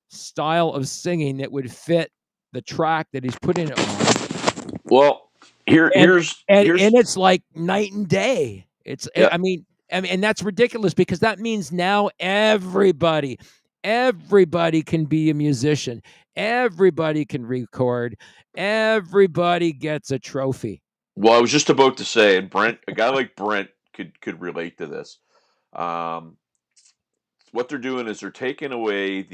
style of singing that would fit the track that he's putting it on. Well, here's it's like night and day. It's yeah. I mean, and that's ridiculous, because that means now everybody can be a musician. Everybody can record. Everybody gets a trophy. Well, I was just about to say, and Brent, a guy like Brent could relate to this. What they're doing is they're taking away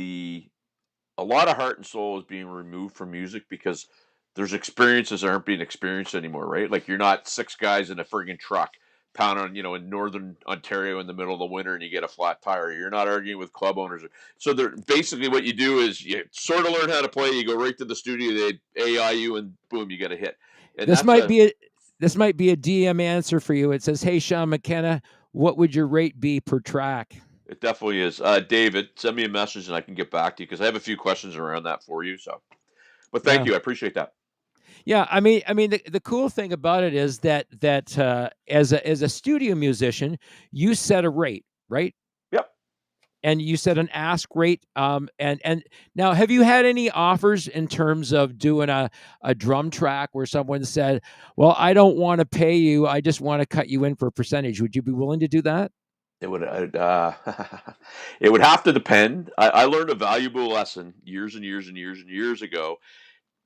a lot of heart and soul is being removed from music, because there's experiences that aren't being experienced anymore, right? Like, you're not six guys in a friggin' truck pounding, in northern Ontario in the middle of the winter, and you get a flat tire. You're not arguing with club owners. So they're basically, what you do is you sort of learn how to play. You go right to the studio, they AI you, and boom, you get a hit. And this might be a DM answer for you. It says, "Hey, Sean McKenna, what would your rate be per track?" It definitely is. David, send me a message and I can get back to you, because I have a few questions around that for you. So, but thank you. I appreciate that. Yeah, I mean, the cool thing about it is that as a studio musician, you set a rate, right? Yep. And you set an ask rate. And now, have you had any offers in terms of doing a drum track where someone said, "Well, I don't want to pay you. I just want to cut you in for a percentage." Would you be willing to do that? It would it would have to depend. I learned a valuable lesson years and years and years and years ago.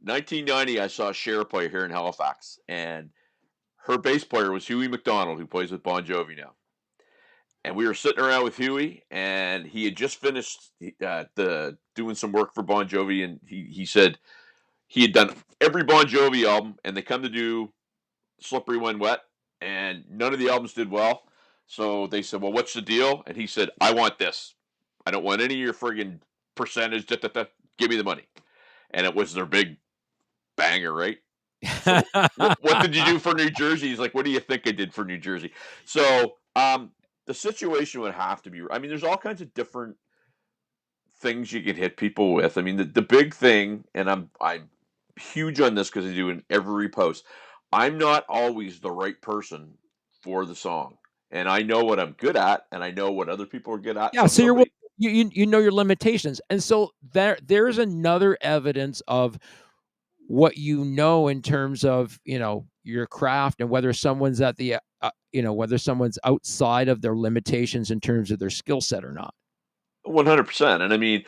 1990, I saw Cher play here in Halifax, and her bass player was Huey McDonald, who plays with Bon Jovi now. And we were sitting around with Huey, and he had just finished doing some work for Bon Jovi, and he said he had done every Bon Jovi album, and they come to do Slippery When Wet, and none of the albums did well. So they said, "Well, what's the deal?" And he said, "I want this. I don't want any of your friggin' percentage. Give me the money." And it was their big banger, right? So, what did you do for New Jersey? He's like, "What do you think I did for New Jersey?" So the situation would have to be, I mean, there's all kinds of different things you can hit people with. I mean, the big thing, and I'm huge on this because I do in every post, I'm not always the right person for the song. And I know what I'm good at, and I know what other people are good at. Yeah, so you know your limitations. And so there's another evidence of what you know in terms of, your craft, and whether someone's at the whether someone's outside of their limitations in terms of their skill set or not. 100%. And I mean,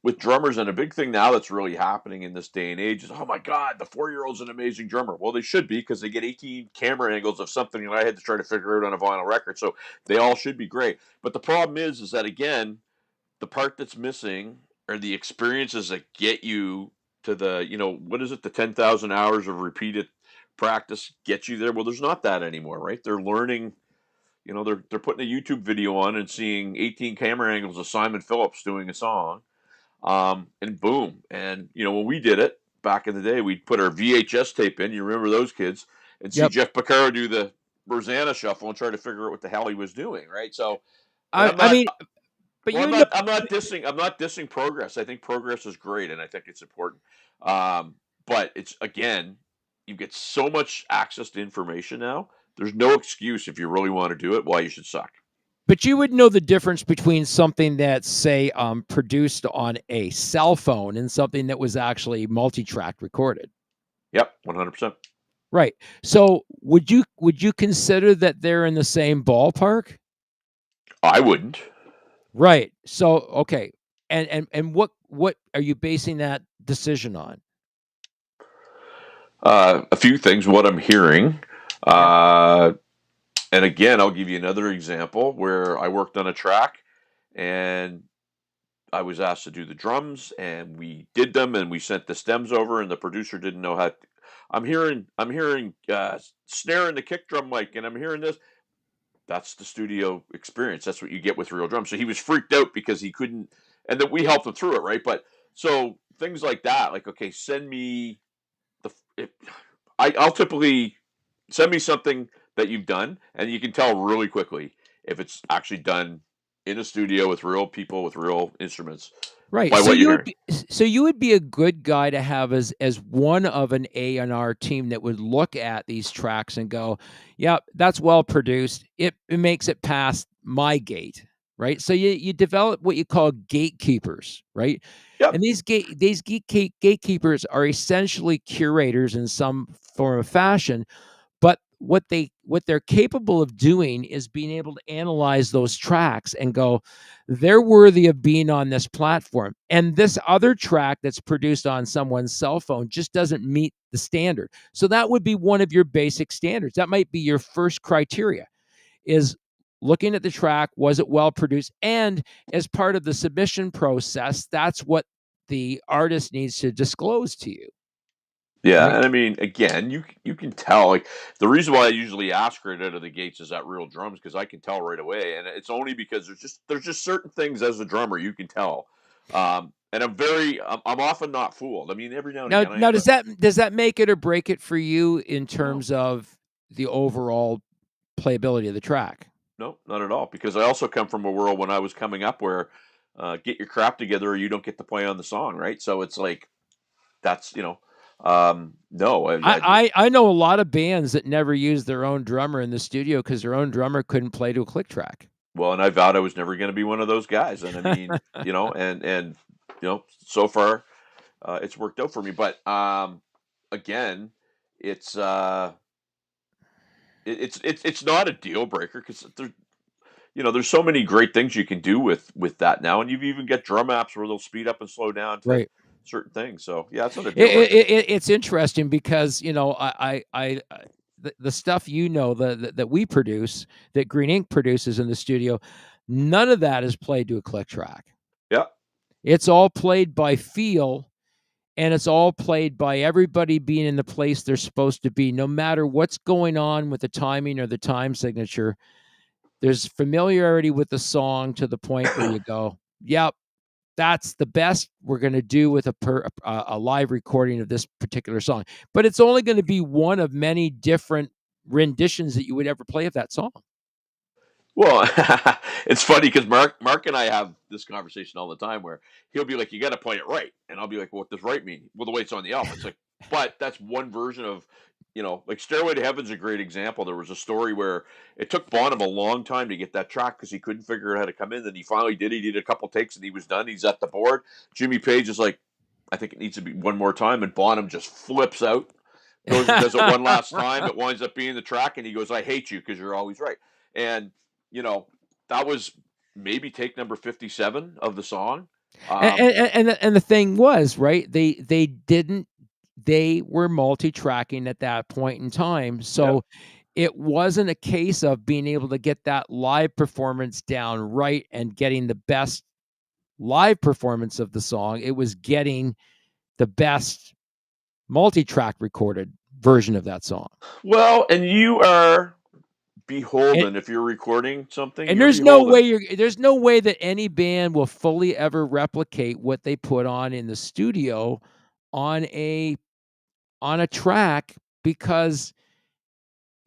with drummers, and a big thing now that's really happening in this day and age is, oh my God, the 4-year-old's an amazing drummer. Well, they should be, because they get 18 camera angles of something that I had to try to figure out on a vinyl record. So they all should be great. But the problem is that, again, the part that's missing are the experiences that get you to the, what is it? The 10,000 hours of repeated practice get you there. Well, there's not that anymore, right? They're learning. They're putting a YouTube video on and seeing 18 camera angles of Simon Phillips doing a song, and boom. And when we did it back in the day, we'd put our VHS tape in. You remember those kids? And see Jeff Porcaro do the Rosanna shuffle and try to figure out what the hell he was doing, right? So, I'm not dissing progress. I think progress is great, and I think it's important. But it's, again, you get so much access to information now. There's no excuse, if you really want to do it, why you should suck. But you would know the difference between something that's, say, produced on a cell phone and something that was actually multi-track recorded. Yep, 100%. Right. So would you consider that they're in the same ballpark? I wouldn't. Right. So okay. And what are you basing that decision on? A few things. What I'm hearing. And again, I'll give you another example where I worked on a track and I was asked to do the drums, and we did them, and we sent the stems over, and the producer didn't know how. I'm hearing snare in the kick drum mic, and I'm hearing this. That's the studio experience. That's what you get with real drums. So he was freaked out because he couldn't, and that we helped him through it, right? But so things like that, like okay, send me the. If, I'll typically send me something that you've done, and you can tell really quickly if it's actually done in a studio with real people with real instruments Right. by So what you're you would hearing. be a good guy to have as one of an A&R team that would look at these tracks and go, "Yeah, that's well produced. It makes it past my gate." Right? So you develop what you call gatekeepers, right? Yep. And these gatekeepers are essentially curators in some form of fashion, but what they're capable of doing is being able to analyze those tracks and go, they're worthy of being on this platform, and this other track that's produced on someone's cell phone just doesn't meet the standard. So that would be one of your basic standards. That might be your first criteria, is looking at the track, was it well produced? And as part of the submission process, that's what the artist needs to disclose to you, Yeah, right? and I mean, again, you can tell. Like the reason why I usually ask right out of the gates is that real drums because I can tell right away, and it's only because there's just certain things as a drummer you can tell. And I'm often not fooled. I mean, every now and Now again I now am, does but that make it or break it for you in no, terms of the overall playability of the track? no, not at all. Because I also come from a world when I was coming up where get your crap together or you don't get to play on the song, right? So it's like that's no, I know a lot of bands that never used their own drummer in the studio because their own drummer couldn't play to a click track. well, and I vowed I was never going to be one of those guys. And I mean, and so far it's worked out for me. But again, it's it's not a deal breaker because there's so many great things you can do with that now, and you've even got drum apps where they'll speed up and slow down to Right. certain things. So yeah, it's not a deal breaker. It's interesting because, the stuff, that we produce, that Green Ink produces in the studio, none of that is played to a click track. Yeah. It's all played by feel, and it's all played by everybody being in the place they're supposed to be, no matter what's going on with the timing or the time signature. There's familiarity with the song to the point where you go, "Yep, that's the best we're going to do with a live recording of this particular song." But it's only going to be one of many different renditions that you would ever play of that song. Well, it's funny because Mark and I have this conversation all the time where he'll be like, "You got to play it right," and I'll be like, "What does right mean?" Well, the way it's on the album, it's like, but that's one version of, like "Stairway to Heaven's" a great example. There was a story where it took Bonham a long time to get that track because he couldn't figure out how to come in. Then he finally did. He did a couple takes and he was done. He's at the board. Jimmy Page is like, "I think it needs to be one more time," and Bonham just flips out, goes and does it one last time. It winds up being the track, and he goes, "I hate you because you're always right." And you know, that was maybe take number 57 of the song. Um, And the thing was, right, they were multi-tracking at that point in time, yeah. so it wasn't a case of being able to get that live performance down right and getting the best live performance of the song. It was getting the best multi-track recorded version of that song. Well, and you are And beholden if you're recording something, and you're beholden. there's no way that any band will fully ever replicate what they put on in the studio on a track, because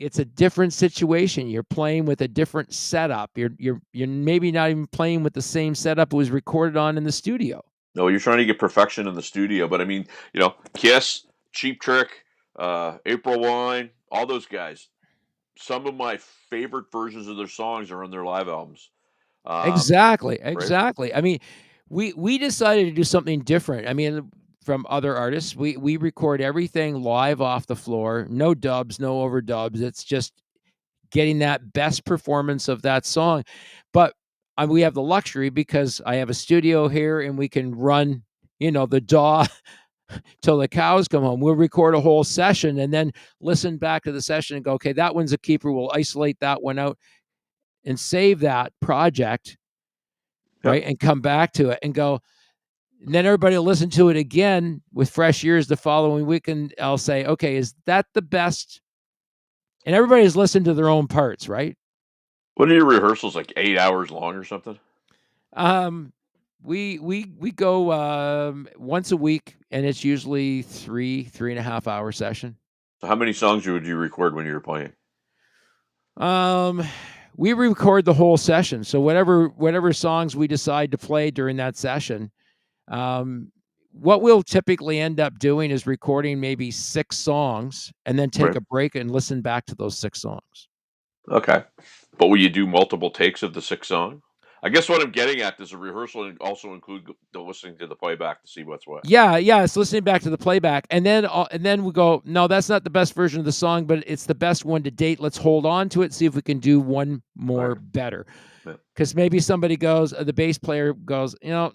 it's a different situation. You're playing with a different setup. You're maybe not even playing with the same setup it was recorded on in the studio. No, you're trying to get perfection in the studio, but I mean, Kiss, Cheap Trick, April Wine, all those guys. Some of my favorite versions of their songs are on their live albums. Exactly, Right? exactly. I mean, we decided to do something different. I mean, from other artists, we record everything live off the floor, no dubs, no overdubs. It's just getting that best performance of that song. But we have the luxury because I have a studio here and we can run, the DAW till the cows come home. We'll record a whole session and then listen back to the session and go, okay, that one's a keeper. We'll isolate that one out and save that project, right? Yep. And come back to it and go. And then everybody will listen to it again with fresh ears the following week. And I'll say, okay, is that the best? And everybody's listened to their own parts, right? What are your rehearsals, like 8 hours long or something? We go once a week, and it's usually 3.5 hour session. So how many songs would you record when you were playing? We record the whole session. So whatever songs we decide to play during that session, what we'll typically end up doing is recording maybe 6 songs and then take Right. a break and listen back to those 6 songs. Okay. But will you do multiple takes of the 6 songs? I guess what I'm getting at is a rehearsal and also include the listening to the playback to see what's what. Yeah, it's listening back to the playback, and then we go, no, that's not the best version of the song, but it's the best one to date. Let's hold on to it, see if we can do one more Right. better. Yeah. Because maybe somebody goes, the bass player goes, no,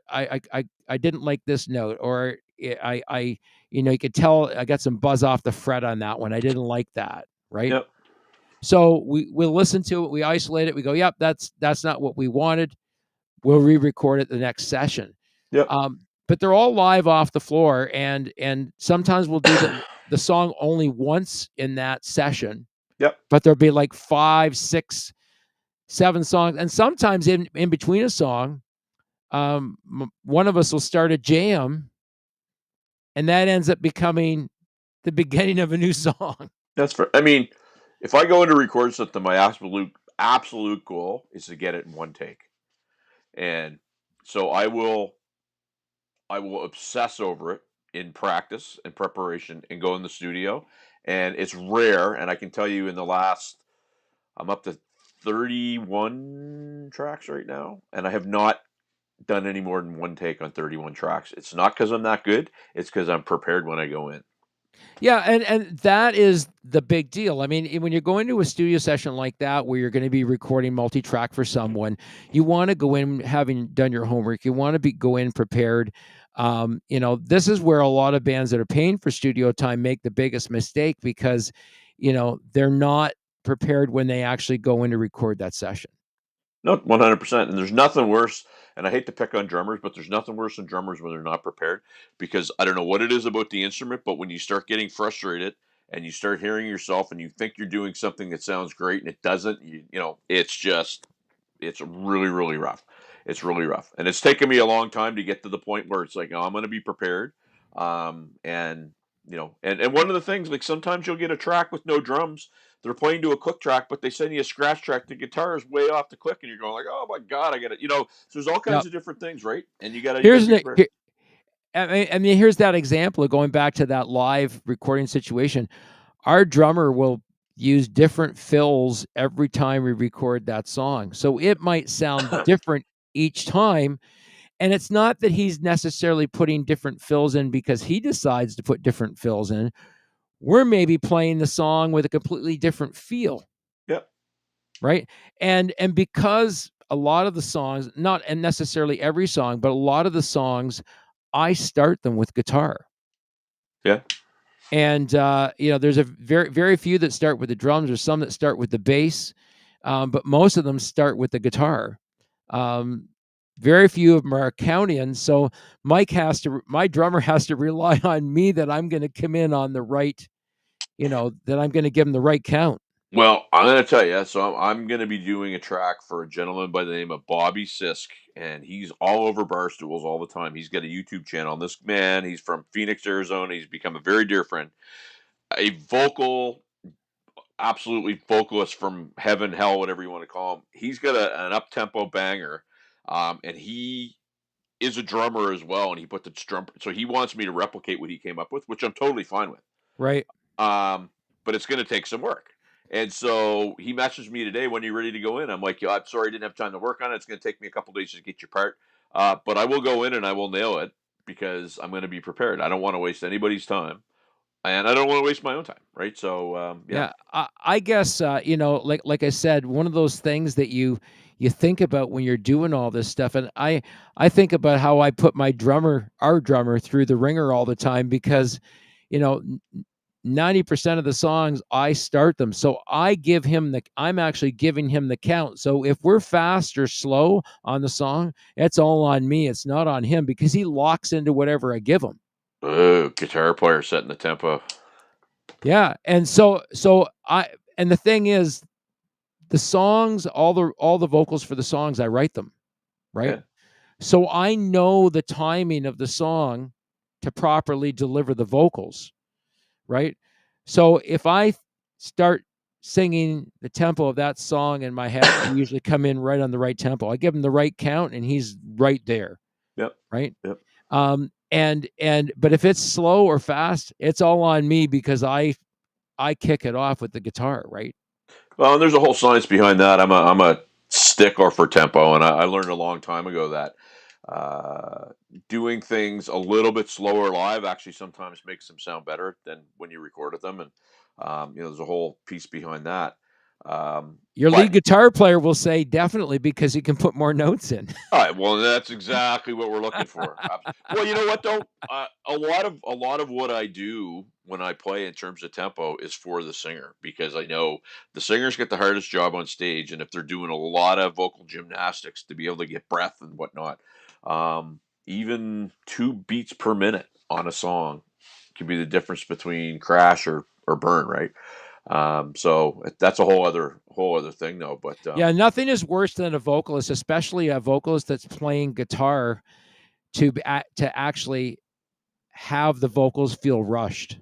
I didn't like this note, or I you could tell I got some buzz off the fret on that one. I didn't like that, right? Yep. So we'll listen to it, we isolate it, we go, yep, that's not what we wanted. We'll re-record it the next session. Yep. But they're all live off the floor, and sometimes we'll do the song only once in that session. Yep. But there'll be like 5, 6, 7 songs, and sometimes in between a song, one of us will start a jam, and that ends up becoming the beginning of a new song. That's fair. I mean, if I go into record something, my absolute goal is to get it in one take. And so I will obsess over it in practice and preparation and go in the studio. And it's rare, and I can tell you in the last, I'm up to 31 tracks right now, and I have not done any more than one take on 31 tracks. It's not because I'm that good, it's because I'm prepared when I go in. Yeah, and that is the big deal. I mean, when you're going to a studio session like that, where you're going to be recording multi-track for someone, you want to go in having done your homework. You want to go in prepared. This is where a lot of bands that are paying for studio time make the biggest mistake, because, they're not prepared when they actually go in to record that session. No, 100%. And there's nothing worse. And I hate to pick on drummers, but there's nothing worse than drummers when they're not prepared, because I don't know what it is about the instrument, but when you start getting frustrated and you start hearing yourself and you think you're doing something that sounds great and it doesn't, it's really, really rough. It's really rough. And it's taken me a long time to get to the point where it's like, oh, I'm going to be prepared. And one of the things, like, sometimes you'll get a track with no drums. They're playing to a click track, but they send you a scratch track. The guitar is way off the click, and you're going like, "Oh my god, I got it!" So there's all kinds of different things, right? And you got to be prepared. I mean, here's that example of going back to that live recording situation. Our drummer will use different fills every time we record that song, so it might sound different each time. And it's not that he's necessarily putting different fills in because he decides to put different fills in. We're maybe playing the song with a completely different feel. Yep. Right. And because a lot of the songs, not and necessarily every song, but a lot of the songs, I start them with guitar. Yeah. And there's a very, very few that start with the drums, or some that start with the bass, but most of them start with the guitar. Very few of them are accounting, so my drummer has to rely on me that I'm going to come in on the right, that I'm going to give him the right count. Well, I'm going to tell you. So I'm going to be doing a track for a gentleman by the name of Bobby Sisk, and he's all over Barstools all the time. He's got a YouTube channel. This man, he's from Phoenix, Arizona. He's become a very dear friend. A absolutely vocalist from heaven, hell, whatever you want to call him. He's got an up-tempo banger, and he is a drummer as well, and he put the drum. So he wants me to replicate what he came up with, which I'm totally fine with. Right. But it's going to take some work. And so he messaged me today, when you're ready to go in. I'm like, I'm sorry I didn't have time to work on it. It's going to take me a couple days to get your part. But I will go in and I will nail it, because I'm going to be prepared. I don't want to waste anybody's time. And I don't want to waste my own time, right? So, I guess, like I said, one of those things that you you think about when you're doing all this stuff. And I think about how I put our drummer through the ringer all the time, because, 90% of the songs I start them. So I'm actually giving him the count. So if we're fast or slow on the song, it's all on me. It's not on him, because he locks into whatever I give him. Oh, guitar player setting the tempo. Yeah. And and the thing is, the songs, all the vocals for the songs, I write them, right? Yeah. So I know the timing of the song to properly deliver the vocals, right? So if I start singing the tempo of that song in my head, I usually come in right on the right tempo. I give him the right count, and he's right there. Yep. Right. Yep. But if it's slow or fast, it's all on me, because I kick it off with the guitar, right? Well, and there's a whole science behind that. I'm a stickler for tempo, and I learned a long time ago that doing things a little bit slower live actually sometimes makes them sound better than when you recorded them. And there's a whole piece behind that. Your lead guitar player will say definitely, because he can put more notes in. All right, well, that's exactly what we're looking for. Well, you know what though? A lot of what I do when I play in terms of tempo is for the singer, because I know the singers get the hardest job on stage, and if they're doing a lot of vocal gymnastics to be able to get breath and whatnot, even 2 beats per minute on a song can be the difference between crash or burn, right? So that's a whole other thing though. But yeah, nothing is worse than a vocalist, especially a vocalist that's playing guitar, to actually have the vocals feel rushed.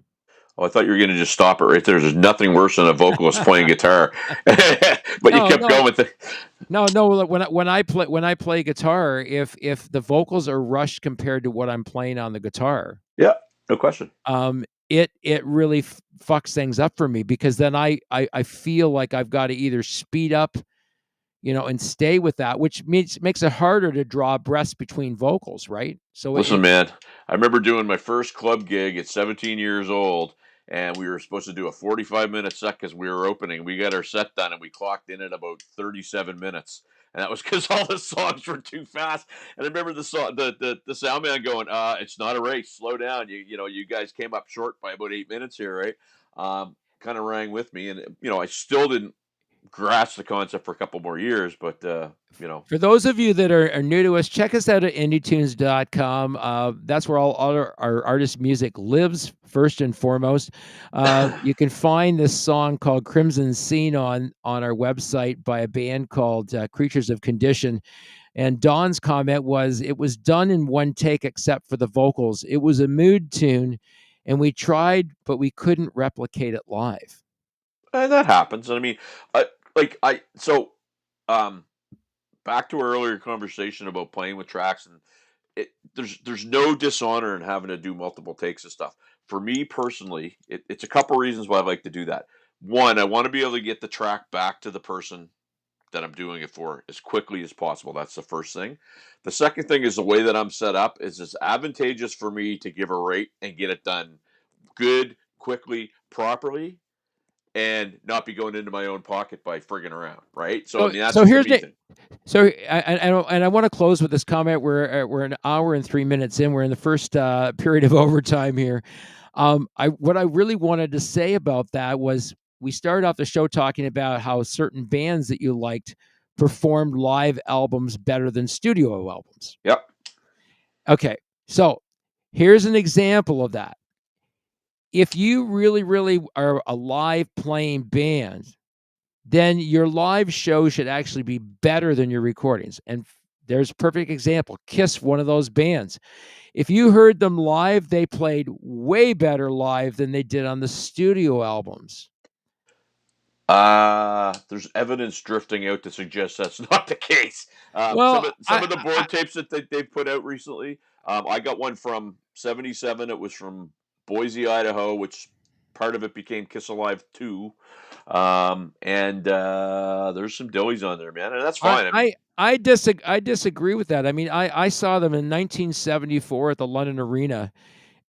Oh, I thought you were going to just stop it right there. There's nothing worse than a vocalist playing guitar, but you kept going with it. No. When I play guitar, if the vocals are rushed compared to what I'm playing on the guitar, yeah, no question. It really fucks things up for me, because then I feel like I've got to either speed up, and stay with that, which makes it harder to draw breaths between vocals, right? So listen, man, I remember doing my first club gig at 17 years old, and we were supposed to do a 45-minute set because we were opening. We got our set done, and we clocked in at about 37 minutes. And that was because all the songs were too fast. And I remember the sound man going, "It's not a race. Slow down. You guys came up short by about 8 minutes here, right?" Kind of rang with me, and I still didn't grasp the concept for a couple more years, but for those of you that are new to us, check us out at IndieTunes.com. That's where all our artist music lives, first and foremost. You can find this song called Crimson Scene on our website by a band called Creatures of Condition. And Don's comment was, it was done in one take except for the vocals. It was a mood tune, and we tried, but we couldn't replicate it live. And that happens. And I mean, back to our earlier conversation about playing with tracks, and there's no dishonor in having to do multiple takes of stuff. For me personally, it's a couple reasons why I like to do that. One, I want to be able to get the track back to the person that I'm doing it for as quickly as possible. That's the first thing. The second thing is the way that I'm set up is it's advantageous for me to give a rate and get it done good, quickly, properly, and not be going into my own pocket by frigging around, right? So I mean, that's here's the. So I want to close with this comment. We're an hour and 3 minutes in. We're in the first period of overtime here. What I really wanted to say about that was, we started off the show talking about how certain bands that you liked performed live albums better than studio albums. Yep. Okay, so here's an example of that. If you really, really are a live playing band, then your live show should actually be better than your recordings. And there's a perfect example. Kiss, one of those bands. If you heard them live, they played way better live than they did on the studio albums. There's evidence drifting out to suggest that's not the case. Well, some of the board tapes that they've put out recently, I got one from 77. It was from Boise, Idaho, which part of it became Kiss Alive 2. And there's some dillies on there, man, and that's fine. I disagree with that. I mean, I saw them in 1974 at the London Arena,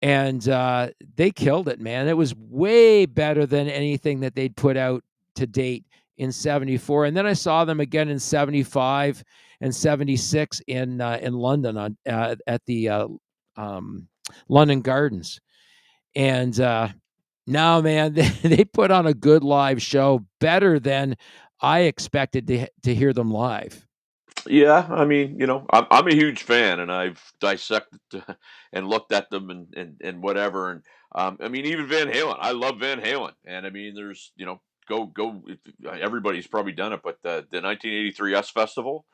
and they killed it, man. It was way better than anything that they'd put out to date in 74, and then I saw them again in 75 and 76 in London at the London Gardens. And no, man, they put on a good live show, better than I expected to hear them live. Yeah, I mean, I'm a huge fan, and I've dissected and looked at them and whatever. And I mean, even Van Halen, I love Van Halen, and I mean, there's go. Everybody's probably done it, but the 1983 S Festival,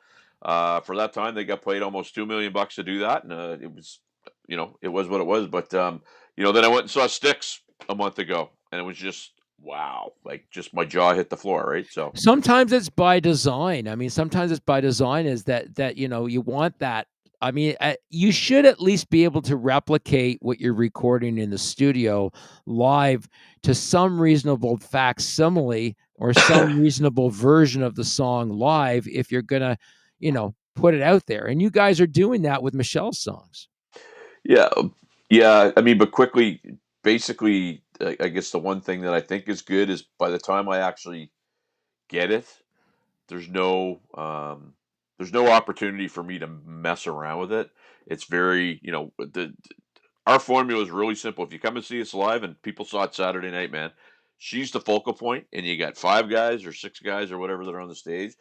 for that time, they got paid almost $2 million to do that, and it was, it was what it was. But then I went and saw Styx a month ago, and it was just wow, like just my jaw hit the floor, right? So. Sometimes it's by design. I mean, sometimes it's by design is that you want that. I mean, you should at least be able to replicate what you're recording in the studio live to some reasonable facsimile or some reasonable version of the song live if you're gonna, put it out there. And you guys are doing that with Michelle's songs. Yeah, yeah. I mean, but quickly, basically, I guess the one thing that I think is good is by the time I actually get it, there's no opportunity for me to mess around with it. It's very, our formula is really simple. If you come and see us live, and people saw it Saturday night, man, she's the focal point, and you got 5 guys or 6 guys or whatever that are on the stage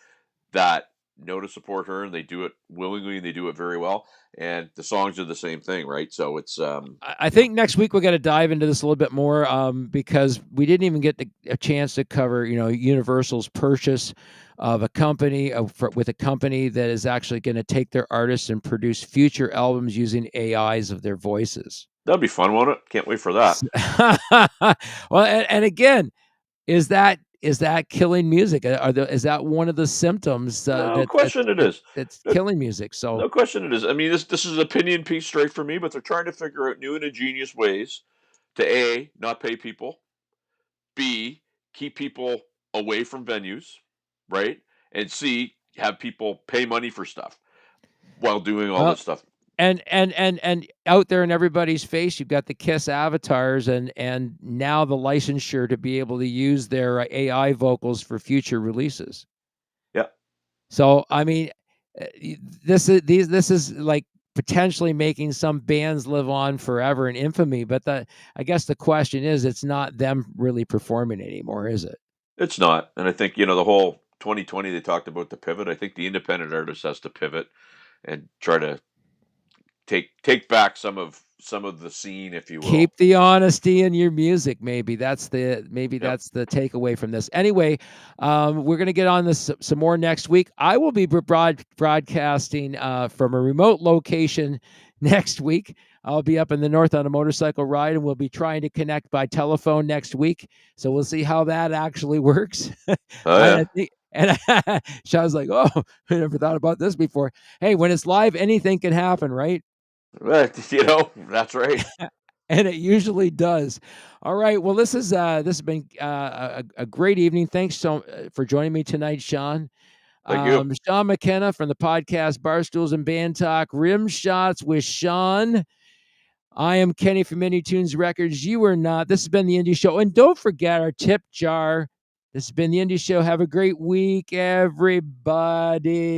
that know to support her, and they do it willingly, and they do it very well. And the songs are the same thing, right? So it's I think next week we're going to dive into this a little bit more because we didn't even get a chance to cover, Universal's purchase of a company with a company that is actually going to take their artists and produce future albums using AIs of their voices. that'll be fun, won't it? Can't wait for that. Well, and again, is that killing music? Is that one of the symptoms No question, it is. that's killing music? So No question, it is. I mean, this is an opinion piece straight for me, but they're trying to figure out new and ingenious ways to A, not pay people, B, keep people away from venues, right? And C, have people pay money for stuff while doing all this stuff. And out there in everybody's face, you've got the Kiss avatars and now the licensure to be able to use their AI vocals for future releases. Yeah. So I mean, this is like potentially making some bands live on forever in infamy. But I guess the question is, it's not them really performing anymore, is it? It's not. And I think, the whole 2020, they talked about the pivot. I think the independent artist has to pivot and try to take back some of the scene, if you will. Keep the honesty in your music. Maybe that's the Yep. that's the takeaway from this. Anyway, we're gonna get on this some more next week. I will be broadcasting from a remote location next week. I'll be up in the north on a motorcycle ride, and we'll be trying to connect by telephone next week. So we'll see how that actually works. Oh, yeah. And Sean's like, "Oh, I never thought about this before." Hey, when it's live, anything can happen, right? That's right. And it usually does. All right. Well, this has been a great evening. Thanks for joining me tonight, Sean. Thank you. Sean McKenna from the podcast Barstools and Bandtalk, Rimshots with Sean. I am Kenny from TUNZ Records. You are not. This has been the Indie Show. And don't forget our tip jar. This has been the Indie Show. Have a great week, everybody.